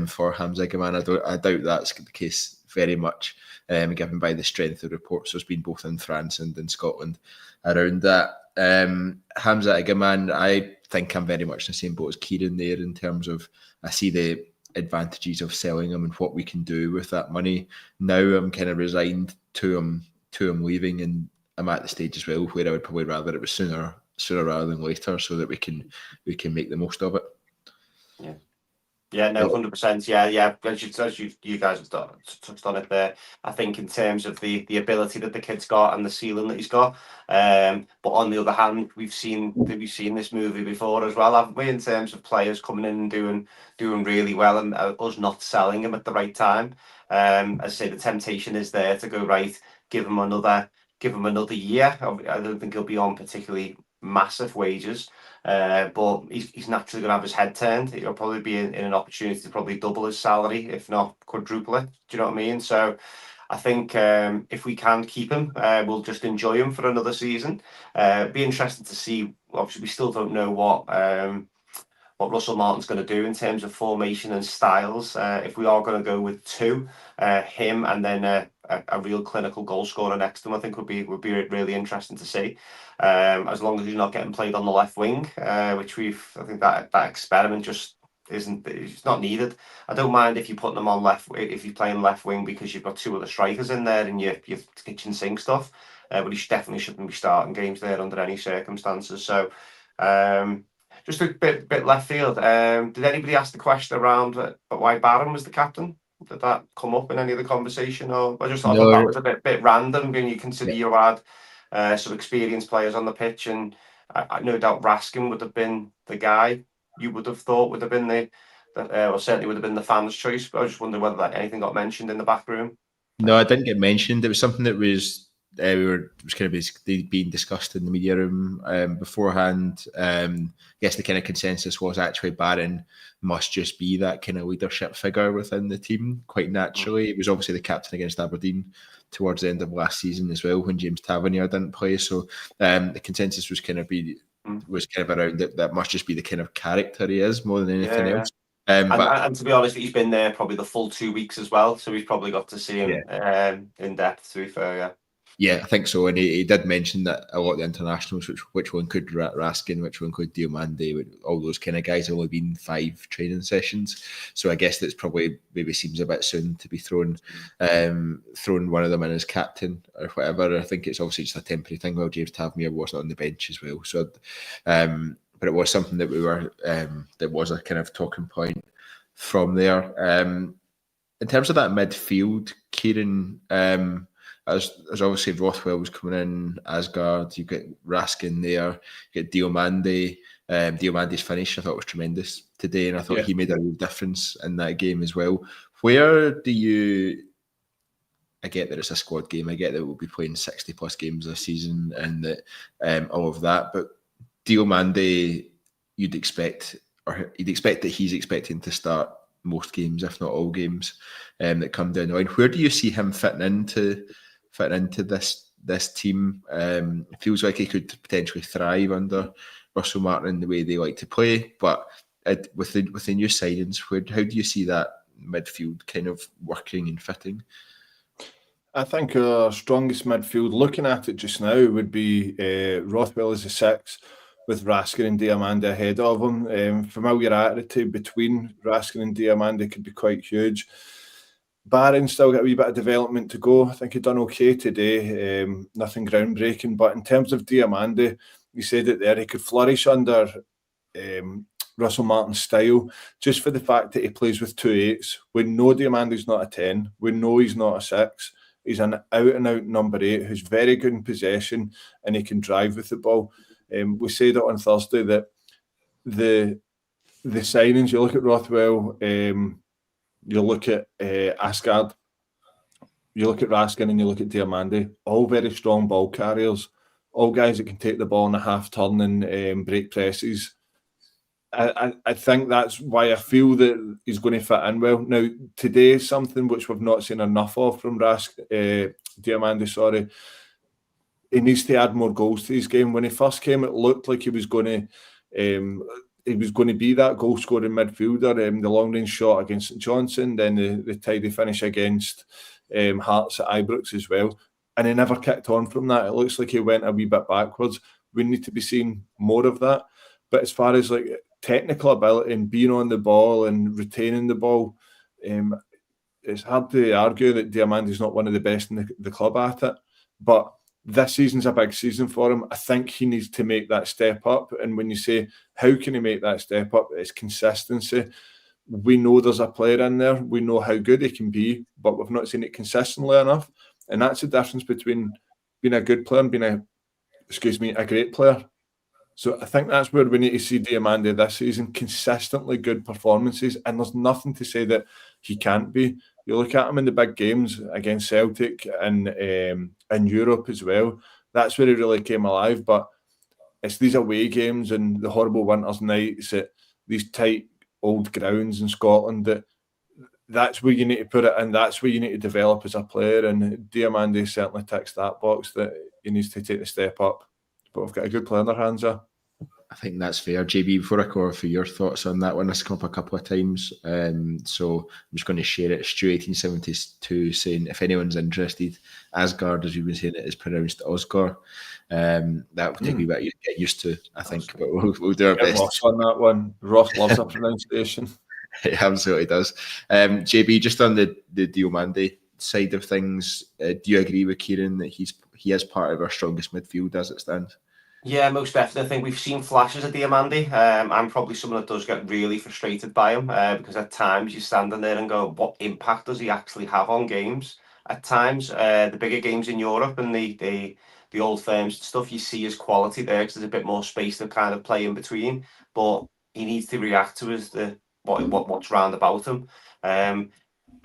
for Hamza Igman. I doubt that's the case very much, given by the strength of reports there's been both in France and in Scotland around that. Hamza Igman, I think I'm very much in the same boat as Kyran there in terms of I see the advantages of selling him and what we can do with that money. Now I'm kind of resigned to him leaving, and I'm at the stage as well where I would probably rather it was sooner rather than later, so that we can make the most of it. Yeah. Yeah, no, 100%. Yeah. As you guys have touched on it there, I think in terms of the ability that the kid's got and the ceiling that he's got. But on the other hand, we've seen this movie before as well, haven't we? In terms of players coming in and doing really well, and us not selling him at the right time. As I say, the temptation is there to go, right, give him another year. I don't think he'll be on particularly massive wages. But he's naturally going to have his head turned. He'll probably be in an opportunity to probably double his salary, if not quadruple it. Do you know what I mean? So I think if we can keep him, we'll just enjoy him for another season. Be interested to see. Obviously, we still don't know what Russell Martin's going to do in terms of formation and styles. If we are going to go with two, him and then a real clinical goal scorer next to him, I think would be really interesting to see. As long as he's not getting played on the left wing, which I think that experiment just it's not needed. I don't mind if you're putting them on if you're playing left wing because you've got two other strikers in there and your kitchen sink stuff. But he definitely shouldn't be starting games there under any circumstances. So. Just a bit left field. Did anybody ask the question around why Barron was the captain? Did that come up in any of the conversation, or I thought that was a bit random when you consider you had some experienced players on the pitch, and I no doubt Raskin would have been the guy you would have thought would have been or certainly would have been the fans' choice. But I just wonder whether anything got mentioned in the back room. No, I didn't get mentioned. It was something that was it was kind of being discussed in the media room beforehand. I guess the kind of consensus was actually Barron must just be that kind of leadership figure within the team quite naturally. He was obviously the captain against Aberdeen towards the end of last season as well when James Tavernier didn't play. So the consensus was kind of around that must just be the kind of character he is more than anything else. And to be honest, he's been there probably the full 2 weeks as well, so he's probably got to see him in depth, to be fair, Yeah, I think so. And he did mention that a lot of the internationals, which will include Raskin, which will include Diomande, all those kind of guys have only been 5 training sessions. So I guess that's probably maybe seems a bit soon to be throwing one of them in as captain or whatever. I think it's obviously just a temporary thing. Well, James Tavernier wasn't on the bench as well. So, but it was something that we were, that was a kind of talking point from there. In terms of that midfield, Kieran, as obviously Rothwell was coming in, Asgard, you get Raskin there, you get Diomande. Diomande's finish I thought was tremendous today, and I thought he made a real difference in that game as well. Where do you... I get that it's a squad game, I get that we'll be playing 60 plus games this season and that all of that, but Diomande, you'd expect that he's expecting to start most games, if not all games, that come down the line. Where do you see him fitting into this team? It feels like he could potentially thrive under Russell Martin in the way they like to play, but with the new signings, how do you see that midfield kind of working and fitting? I think our strongest midfield, looking at it just now, would be Rothwell as a 6, with Raskin and Diomande ahead of him. Familiarity between Raskin and Diomande could be quite huge. Barron still got a wee bit of development to go. I think he'd done okay today, nothing groundbreaking. But in terms of Diomande, you said it there, he could flourish under Russell Martin's style, just for the fact that he plays with 2 8s. We know Diomande's not a 10. We know he's not a 6. He's an out-and-out number 8 who's very good in possession and he can drive with the ball. We said it on Thursday that the signings, you look at Rothwell, you look at Asgard, you look at Raskin and you look at Diomande, all very strong ball carriers, all guys that can take the ball in a half turn and break presses. I think that's why I feel that he's going to fit in well. Now, today, something which we've not seen enough of from Diomande, he needs to add more goals to his game. When he first came, it looked like he was going to be that goal-scoring midfielder. The long-range shot against St Johnstone, then the tidy finish against Hearts at Ibrox as well. And he never kicked on from that. It looks like he went a wee bit backwards. We need to be seeing more of that. But as far as like technical ability and being on the ball and retaining the ball, it's hard to argue that Diomande is not one of the best in the club at it. But this season's a big season for him. I think he needs to make that step up. And when you say, how can he make that step up? It's consistency. We know there's a player in there. We know how good he can be, but we've not seen it consistently enough. And that's the difference between being a good player and being a great player. So I think that's where we need to see Diomande this season, consistently good performances. And there's nothing to say that he can't be. You look at him in the big games against Celtic and in Europe as well. That's where he really came alive. But it's these away games and the horrible winter's nights at these tight old grounds in Scotland that's where you need to put it, and that's where you need to develop as a player. And Diomande certainly ticks that box, that he needs to take the step up. But we've got a good player in their hands there. I think that's fair. JB, before I go for your thoughts on that one, this has come up a couple of times. So I'm just going to share it. Stu1872 saying, if anyone's interested, Asgard, as you've been saying, it is pronounced Osgar. That will take me a bit to get used to, I think, but we'll do our best. Ross on that one. Ross loves a pronunciation. It absolutely does. JB, just on the Diomande side of things, do you agree with Kieran that he is part of our strongest midfield as it stands? Yeah, most definitely. I think we've seen flashes of Diomande. I'm probably someone that does get really frustrated by him because at times you stand in there and go, what impact does he actually have on games? At times, the bigger games in Europe and the old firms and stuff, you see his quality there because there's a bit more space to kind of play in between. But he needs to react to what's round about him. I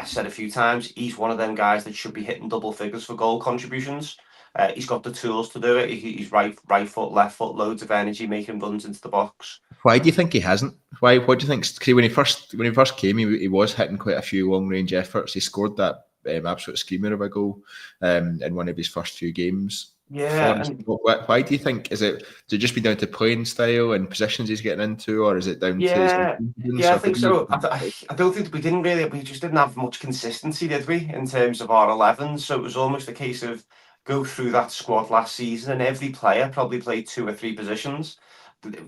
said a few times, he's one of them guys that should be hitting double figures for goal contributions. He's got the tools to do it. He's right foot, left foot, loads of energy, making runs into the box. Why do you think he hasn't? Why? What do you think? When he first came, he was hitting quite a few long range efforts. He scored that absolute screamer of a goal in one of his first few games. Yeah. Why do you think? Is it just be down to playing style and positions he's getting into, or is it down to? I think so. I don't think we just didn't have much consistency, did we, in terms of our 11s? So it was almost a case of go through that squad last season, and every player probably played 2 or 3 positions.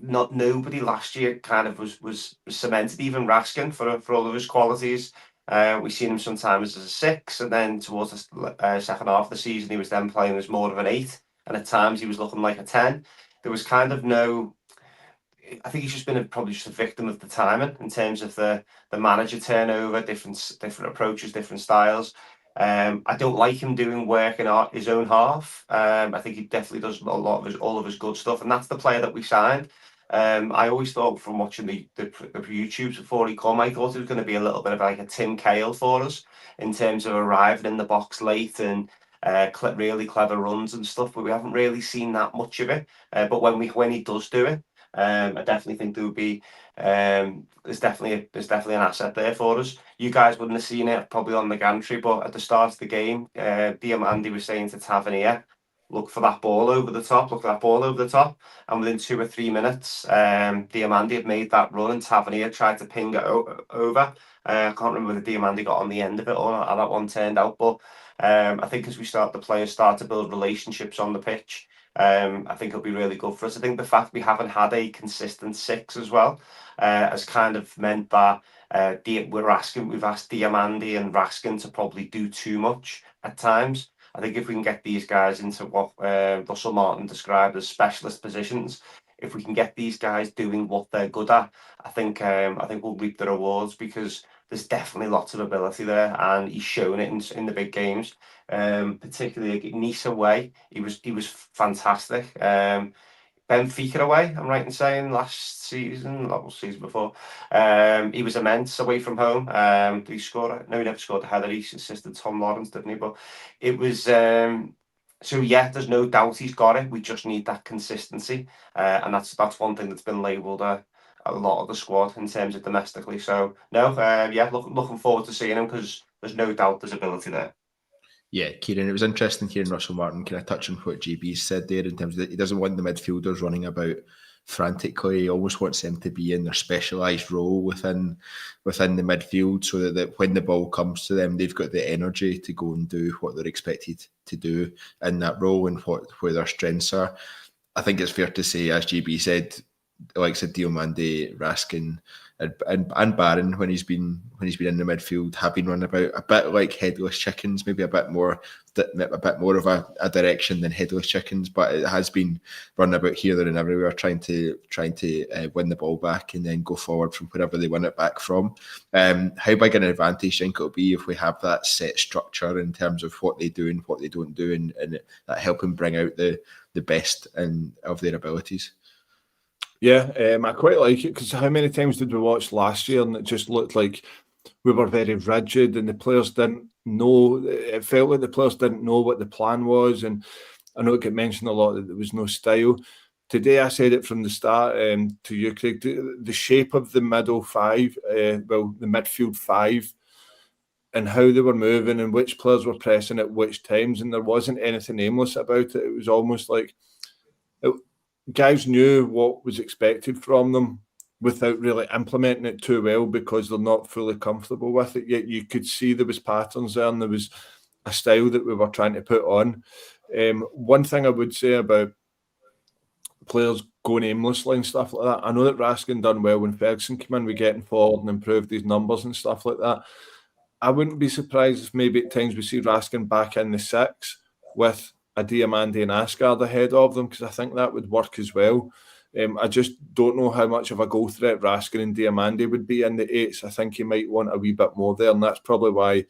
Nobody last year kind of was cemented, even Raskin for all of his qualities. We've seen him sometimes as a 6, and then towards the second half of the season, he was then playing as more of an 8, and at times he was looking like a 10. There was kind of no. I think he's just been probably just a victim of the timing in terms of the manager turnover, different approaches, different styles. I don't like him doing work in his own half. I think he definitely does a lot of all of his good stuff, and that's the player that we signed. I always thought from watching the YouTubes before he came, I thought it was going to be a little bit of like a Tim Cahill for us in terms of arriving in the box late and really clever runs and stuff, but we haven't really seen that much of it. But when he does do it, I definitely think there would be there's definitely an asset there for us. You guys wouldn't have seen it probably on the gantry, but at the start of the game, Diamandi was saying to Tavernier, look for that ball over the top, and within 2 or 3 minutes, Diamandi had made that run and Tavernier tried to ping it over. I can't remember whether Diamandi got on the end of it or how that one turned out, but I think as the players start to build relationships on the pitch, I think it'll be really good for us. I think the fact we haven't had a consistent 6 as well has kind of meant that we've asked Diamandi and Raskin to probably do too much at times. I think if we can get these guys into what Russell Martin described as specialist positions, if we can get these guys doing what they're good at, I think we'll reap the rewards, because there's definitely lots of ability there, and he's shown it in the big games. Particularly Nice away, he was fantastic. Benfica away, I'm right in saying last season, not the season before. He was immense away from home. Did he score? No, he never scored a header. He assisted Tom Lawrence, didn't he? But it was. So yeah, there's no doubt he's got it. We just need that consistency, and that's one thing that's been labelled a lot of the squad in terms of domestically. So no, looking forward to seeing him, because there's no doubt there's ability there. Yeah, Kieran, it was interesting hearing Russell Martin kind of touch on what JB said there in terms of that he doesn't want the midfielders running about frantically. He almost wants them to be in their specialised role within the midfield, so that when the ball comes to them, they've got the energy to go and do what they're expected to do in that role and where their strengths are. I think it's fair to say, as JB said, the likes of Diomande, Raskin, and Barron, when he's been in the midfield, have been run about a bit like headless chickens, maybe a bit more of a direction than headless chickens, but it has been run about here, there, and everywhere, trying to win the ball back and then go forward from wherever they win it back from. How big an advantage do you think it'll be if we have that set structure in terms of what they do and what they don't do, and that helping bring out the best of their abilities? Yeah, I quite like it, because how many times did we watch last year and it just looked like we were very rigid and the players didn't know. It felt like the players didn't know what the plan was, and I know it got mentioned a lot that there was no style. Today I said it from the start to you, Craig, the shape of the middle 5, the midfield 5, and how they were moving and which players were pressing at which times, and there wasn't anything aimless about it. It was almost like guys knew what was expected from them without really implementing it too well, because they're not fully comfortable with it. Yet you could see there was patterns there and there was a style that we were trying to put on. One thing I would say about players going aimlessly and stuff like that, I know that Raskin done well when Ferguson came in with getting forward and improved his numbers and stuff like that. I wouldn't be surprised if maybe at times we see Raskin back in the 6 with a Diamandi and Asgard ahead of them, because I think that would work as well. I just don't know how much of a goal threat Raskin and Diamandi would be in the 8s. I think he might want a wee bit more there, and that's probably why.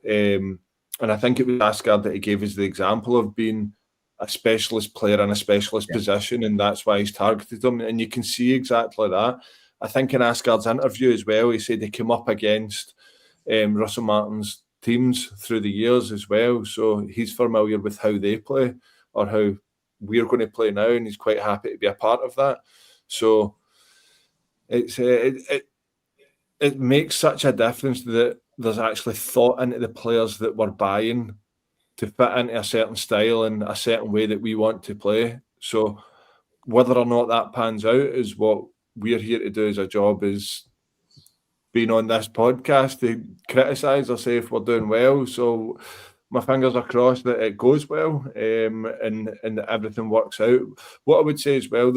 And I think it was Asgard that he gave us the example of being a specialist player in a specialist position, and that's why he's targeted him. And you can see exactly that. I think in Asgard's interview as well, he said he came up against Russell Martin's teams through the years as well, so he's familiar with how they play or how we're going to play now, and he's quite happy to be a part of that. So it's it makes such a difference that there's actually thought into the players that we're buying to fit into a certain style and a certain way that we want to play. So whether or not that pans out is what we're here to do as a job, is being on this podcast to criticise or say if we're doing well. So my fingers are crossed that it goes well, and that everything works out. What I would say as well,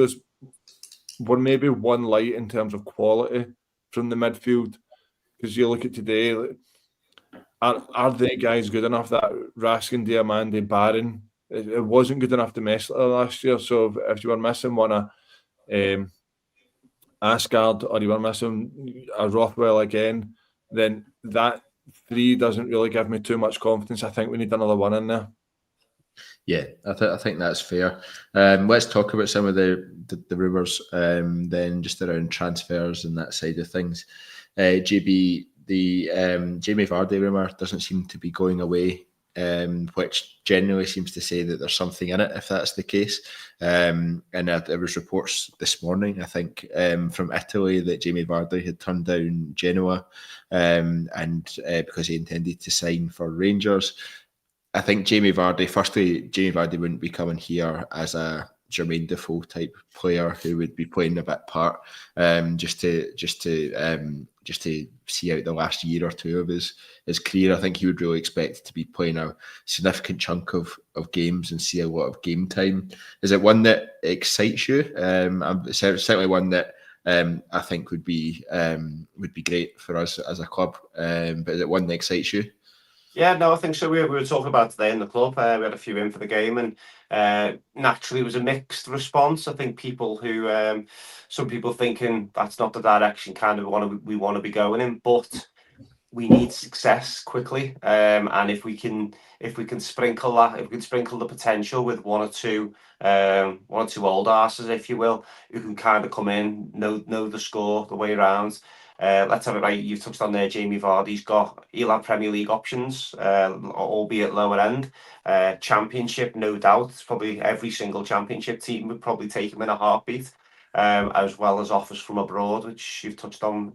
we're maybe one light in terms of quality from the midfield, because you look at today, are they guys good enough? That Raskin, Diamande, Barron, it wasn't good enough domestically last year. So if you were missing one of Asgard, or you were missing a Rothwell again, then that three doesn't really give me too much confidence. I think we need another one in there. Yeah, I think that's fair. Let's talk about some of the rumours then, just around transfers and that side of things. JB, the Jamie Vardy rumour doesn't seem to be going away, which generally seems to say that there's something in it, if that's the case. And there was reports this morning, I think, from Italy, that Jamie Vardy had turned down Genoa, and because he intended to sign for Rangers. I think Jamie Vardy wouldn't be coming here as a Jermaine Defoe type player who would be playing a bit part, just to see out the last year or two of his career. I think he would really expect to be playing a significant chunk of games and see a lot of game time. Is it one that excites you? It's certainly one that I think would be great for us as a club. But is it one that excites you? Yeah, no, I think so. We were talking about today in the club. We had a few in for the game, and naturally it was a mixed response. I think some people thinking that's not the direction kind of we want to be going in, but we need success quickly. And if we can sprinkle the potential with one or two old asses, if you will, who can kind of come in, know the score the way around. Let's have it right. You've touched on there, Jamie Vardy's he'll have Premier League options, albeit lower end. Championship, no doubt. It's probably every single Championship team would probably take him in a heartbeat. As well as offers from abroad, which you've touched on,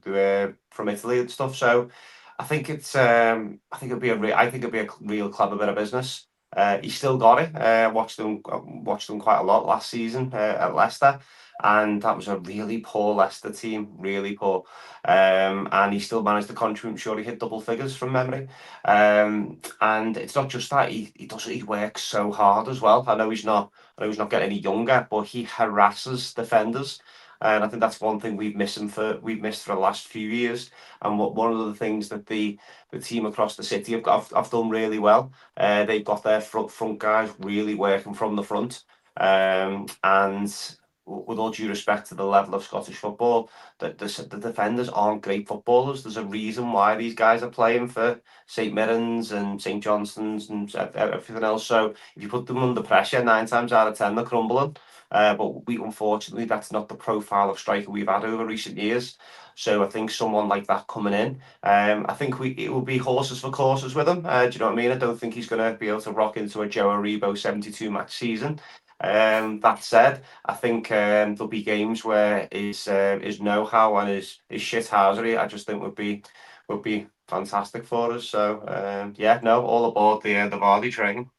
from Italy and stuff. So I think it'll be a real clever bit of business. He's still got it. Watched them quite a lot last season at Leicester, and that was a really poor Leicester team, really poor. And he still managed to contribute. I'm sure he hit double figures from memory. And it's not just that, he works so hard as well. I know he's not getting any younger, but he harasses defenders. And I think that's one thing we've missed for the last few years. And one of the things that the team across the city have done really well. They've got their front guys really working from the front. And with all due respect to the level of Scottish football, the defenders aren't great footballers. There's a reason why these guys are playing for St Mirren's and St Johnstone's and everything else. So if you put them under pressure, 9 times out of 10 they're crumbling. But unfortunately, that's not the profile of striker we've had over recent years. So I think someone like that coming in, I think it will be horses for courses with him. Do you know what I mean? I don't think he's going to be able to rock into a Joe Aribo 72 match season. That said, I think there'll be games where his know-how and his shithousery, I just think would be fantastic for us. So all aboard the Vardy train.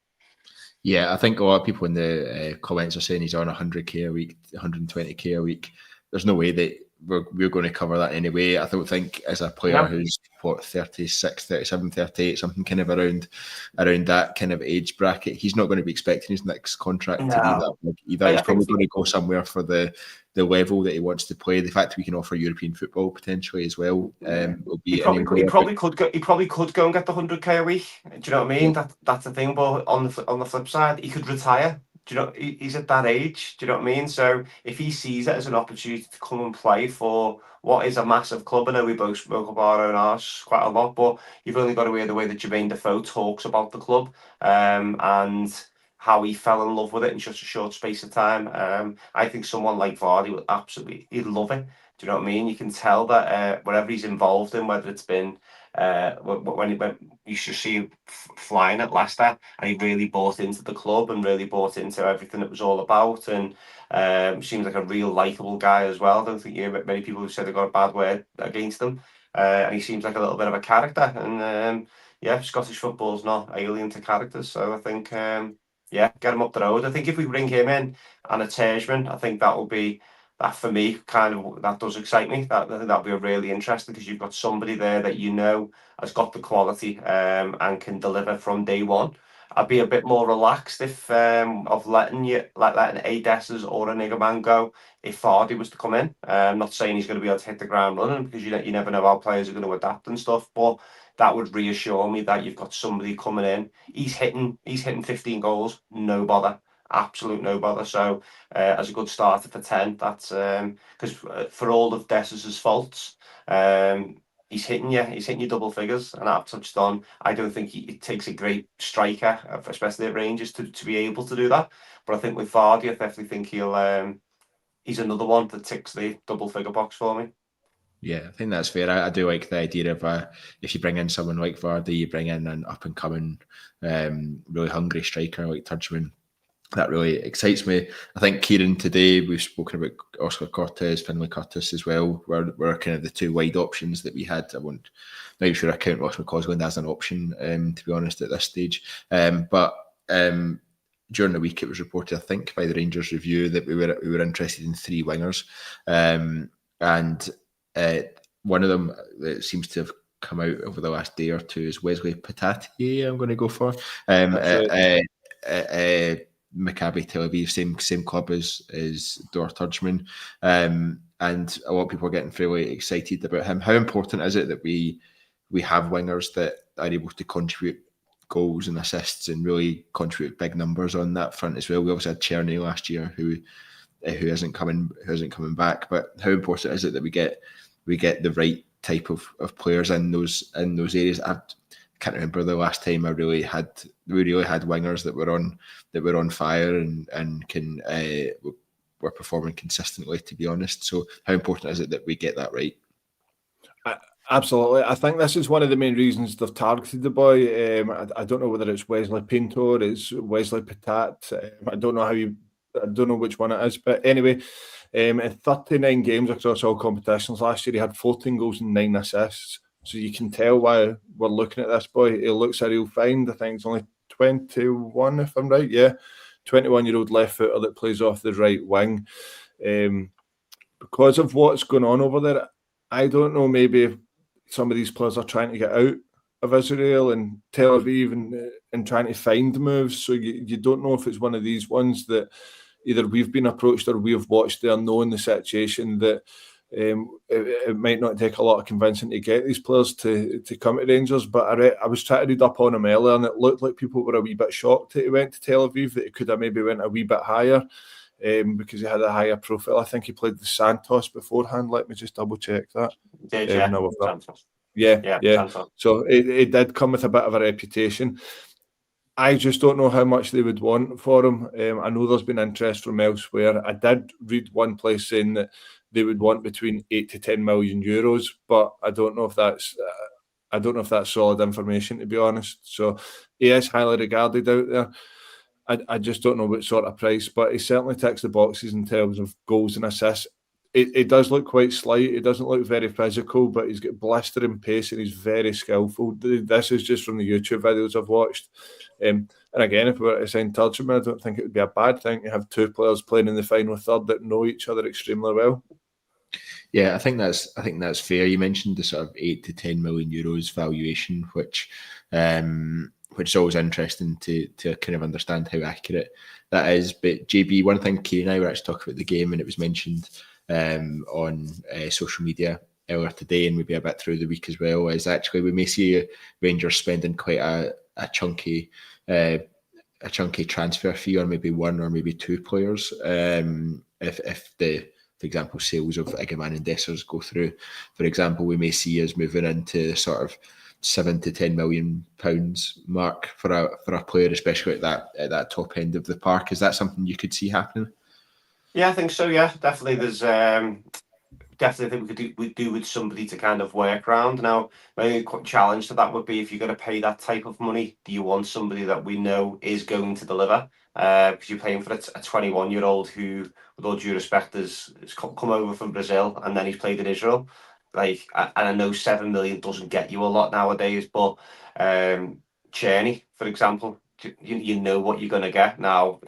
Yeah, I think a lot of people in the comments are saying he's on 100k a week, 120k a week. There's no way that we're going to cover that anyway. I don't think, as a player who's 36, 37, 38, something kind of around that kind of age bracket, he's not going to be expecting his next contract to be that big either. He's probably going to go somewhere for the level that he wants to play. The fact that we can offer European football potentially as well will be. He probably could go and get the 100k a week. Do you know what I mean? That's the thing. But on the flip side, he could retire. Do you know, he's at that age. Do you know what I mean? So if he sees it as an opportunity to come and play for what is a massive club, I know we both spoke about our own arse quite a lot, but you've only got to hear the way that Jermaine Defoe talks about the club, and how he fell in love with it in such a short space of time. I think someone like Vardy he'd love it. Do you know what I mean? You can tell that whatever he's involved in, whether it's been when you should see him flying at Leicester, and he really bought into the club and really bought into everything it was all about, and seems like a real likeable guy as well. I don't think many people have said they got a bad word against him, and he seems like a little bit of a character, and Scottish football's not alien to characters, so I think get him up the road. I think if we bring him in and a Teichmann, I think that will be that for me, that does excite me. That'll be really interesting, because you've got somebody there that has got the quality and can deliver from day one. I'd be a bit more relaxed if of letting a Dessers or a Niggerman go if Vardy was to come in. I'm not saying he's going to be able to hit the ground running, because you never know how players are going to adapt and stuff, but that would reassure me that you've got somebody coming in. He's hitting 15 goals, no bother. Absolute no bother. So as a good starter for 10, that's because for all of Dessers' faults, he's hitting you double figures, and I've touched on. I don't think it takes a great striker, especially at Rangers, to be able to do that. But I think with Vardy, I definitely think he's another one that ticks the double figure box for me. Yeah, I think that's fair. I do like the idea of if you bring in someone like Vardy, you bring in an up and coming, really hungry striker like Teichmann. That really excites me. I think Kyran today, we've spoken about Oscar Cortez, Finlay Curtis as well, were kind of the two wide options that we had. Not even sure I count Ross McCausland as an option, to be honest, at this stage. But during the week, it was reported, I think, by the Rangers Review that we were interested in 3 wingers, and one of them that seems to have come out over the last day or two is Wesley Patati. I'm going to go for. Maccabi Tel Aviv, same club as Dor Teichmann, and a lot of people are getting fairly excited about him. How important is it that we have wingers that are able to contribute goals and assists and really contribute big numbers on that front as well? We obviously had Cherny last year who isn't coming back, but how important is it that we get the right type of players in those areas? I can't remember the last time we really had wingers that were on fire and were performing consistently, to be honest. So how important is it that we get that right? Absolutely. I think this is one of the main reasons they've targeted the boy. I don't know whether it's Wesley Pinto or it's Wesley Patat. I don't know which one it is, but anyway, in 39 games across all competitions last year, he had 14 goals and 9 assists. So you can tell why we're looking at this boy. He looks a real find. I think he's only 21, if I'm right. Yeah, 21-year-old left footer that plays off the right wing. Because of what's going on over there, I don't know, maybe some of these players are trying to get out of Israel and Tel Aviv and trying to find moves. So you don't know if it's one of these ones that either we've been approached or we've watched there, knowing the situation, that it might not take a lot of convincing to get these players to come to Rangers. But I was trying to read up on him earlier, and it looked like people were a wee bit shocked that he went to Tel Aviv, that he could have maybe went a wee bit higher because he had a higher profile. I think he played the Santos beforehand. Let me just double check that. Santos. Yeah. Santos. So it did come with a bit of a reputation. I just don't know how much they would want for him. I know there's been interest from elsewhere. I did read one place saying that they would want between 8 to 10 million euros, but I don't know if that's solid information, to be honest. So he is highly regarded out there. I just don't know what sort of price, but he certainly ticks the boxes in terms of goals and assists. It does look quite slight. It doesn't look very physical, but he's got blistering pace and he's very skillful. This is just from the YouTube videos I've watched. And again, if we were to sign Teichmann, I don't think it would be a bad thing to have 2 players playing in the final third that know each other extremely well. Yeah, I think that's fair. You mentioned the sort of 8 to 10 million euros valuation, which is always interesting to kind of understand how accurate that is. But JB, one thing Kay and I were actually talking about the game, and it was mentioned on social media earlier today, and maybe a bit through the week as well, is actually we may see Rangers spending quite a chunky transfer fee on maybe 1 or maybe 2 players if the, for example, sales of Iggerman and Dessers go through. For example, we may see us moving into sort of 7 to 10 million pounds mark for a player, especially at that top end of the park. Is that something you could see happening? Yeah, I think so. Yeah, definitely. There's definitely think we do with somebody to kind of work around. Now, my only challenge to that would be, if you're going to pay that type of money, do you want somebody that we know is going to deliver? Because you're paying for a 21-year-old who, with all due respect, has come over from Brazil and then he's played in Israel. Like, and I know 7 million doesn't get you a lot nowadays, but Czerny, for example, you know what you're going to get. Now,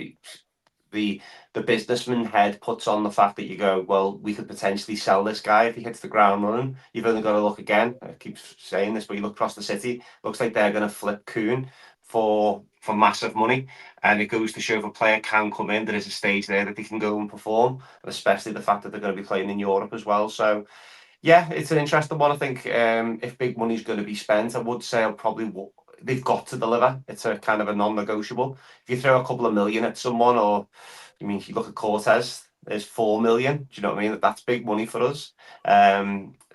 the businessman head puts on the fact that you go, well, we could potentially sell this guy if he hits the ground running. You've only got to look again. I keep saying this, but you look across the city, looks like they're going to flip Kuhn for massive money. And it goes to show if a player can come in, there is a stage there that they can go and perform, especially the fact that they're going to be playing in Europe as well. So, yeah, it's an interesting one. I think if big money's going to be spent, I would say they've got to deliver. It's a kind of a non-negotiable. If you throw a couple of million at someone, or if you look at Cortez, there's 4 million. Do you know what I mean? That's big money for us.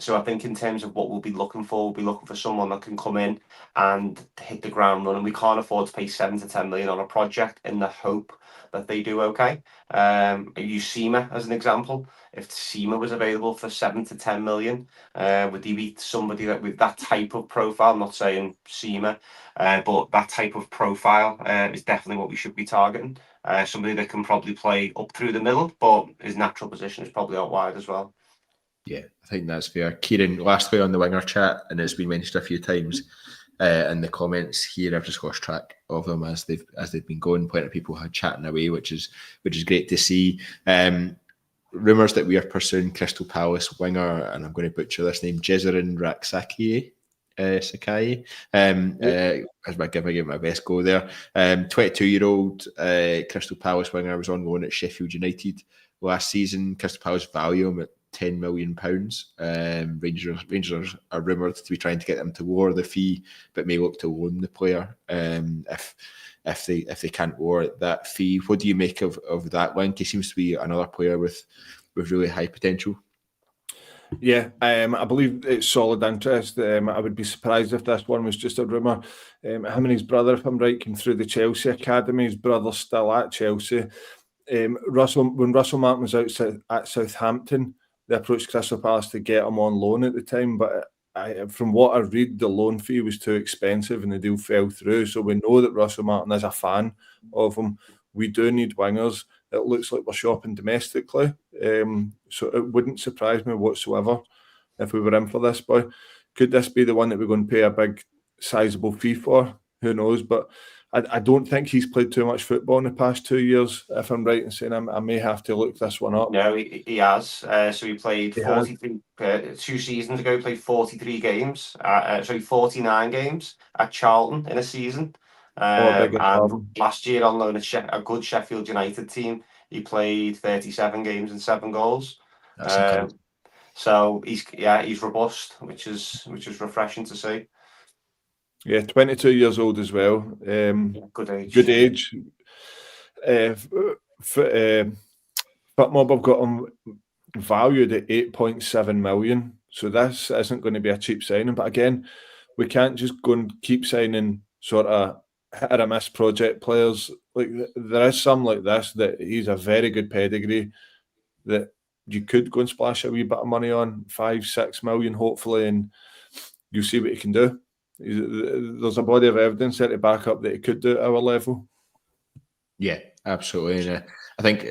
So I think in terms of what we'll be looking for, we'll be looking for someone that can come in and hit the ground running. We can't afford to pay 7 to 10 million on a project in the hope that they do okay. I use SEMA as an example. If SEMA was available for 7 to 10 million, would he be somebody that with that type of profile? I'm not saying SEMA, but that type of profile is definitely what we should be targeting. Somebody that can probably play up through the middle, but his natural position is probably out wide as well. Yeah, I think that's fair. Kieran, lastly on the winger chat, and it's been mentioned a few times in the comments here. I've just lost track of them as they've been going. Plenty of people had chatting away, which is great to see. Rumours that we are pursuing Crystal Palace winger, and I'm going to butcher this name, Jezerin Raksakie. Sakai, as I give my best go there. 22-year-old Crystal Palace winger was on loan at Sheffield United last season. Crystal Palace value him at £10 million. Rangers are rumoured to be trying to get them to lower the fee, but may look to loan the player if they can't lower that fee. What do you make of that link? He seems to be another player with really high potential. Yeah, I believe it's solid interest. I would be surprised if this one was just a rumour. Him and his brother, if I'm right, came through the Chelsea academy. His brother's still at Chelsea. When Russell Martin was out at Southampton, they approached Crystal Palace to get him on loan at the time, but from what I read, the loan fee was too expensive and the deal fell through. So we know that Russell Martin is a fan of him. We do need wingers. It looks like we're shopping domestically. So it wouldn't surprise me whatsoever if we were in for this boy. Could this be the one that we're going to pay a big, sizable fee for? Who knows? But I don't think he's played too much football in the past 2 years, if I'm right in saying I may have to look this one up. No, he has. So he played 43, 2 seasons ago, played 43 games, 49 games at Charlton in a season. And last year on loan at a good Sheffield United team, he played 37 games and 7 goals. So he's robust, which is refreshing to see. Yeah, 22 years old as well. Good age. Good age. FitMob have got him valued at 8.7 million. So this isn't going to be a cheap signing. But again, we can't just go and keep signing sort of hit or miss project players. Like there is some like this that he's a very good pedigree that you could go and splash a wee bit of money on, 5-6 million hopefully, and you see what he can do. There's a body of evidence there to back up that he could do at our level. Yeah, absolutely. And I think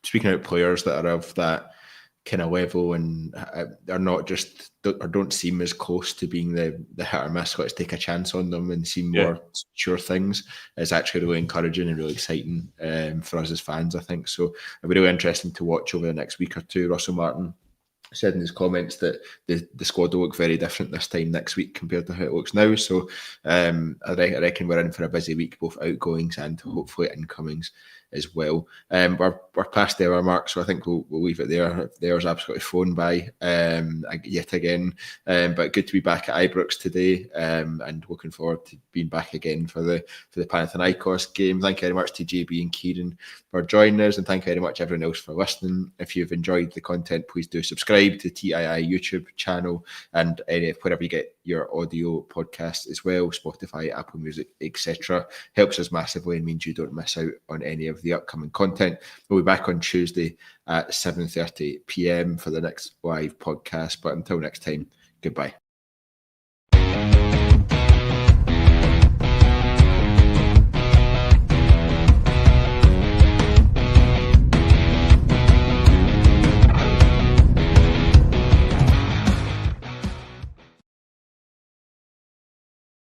speaking about players that are of that kind of level and are not just or don't seem as close to being the hit or miss, let's take a chance on them and see more sure things, is actually really encouraging and really exciting for us as fans, I think. So it'll be really interesting to watch over the next week or two. Russell Martin said in his comments that the squad will look very different this time next week compared to how it looks now. So I reckon we're in for a busy week, both outgoings and hopefully incomings as well. We're past the hour mark, so I think we'll leave it there. The hour's absolutely flown by yet again. But good to be back at Ibrox today, and looking forward to being back again for the Panathinaikos game. Thank you very much to JB and Kyran for joining us, and thank you very much everyone else for listening. If you've enjoyed the content, please do subscribe. subscribe to TII YouTube channel and wherever you get your audio podcast as well, Spotify, Apple Music, etc. Helps us massively and means you don't miss out on any of the upcoming content. We'll be back on Tuesday at 7:30 p.m. for the next live podcast. But until next time, goodbye.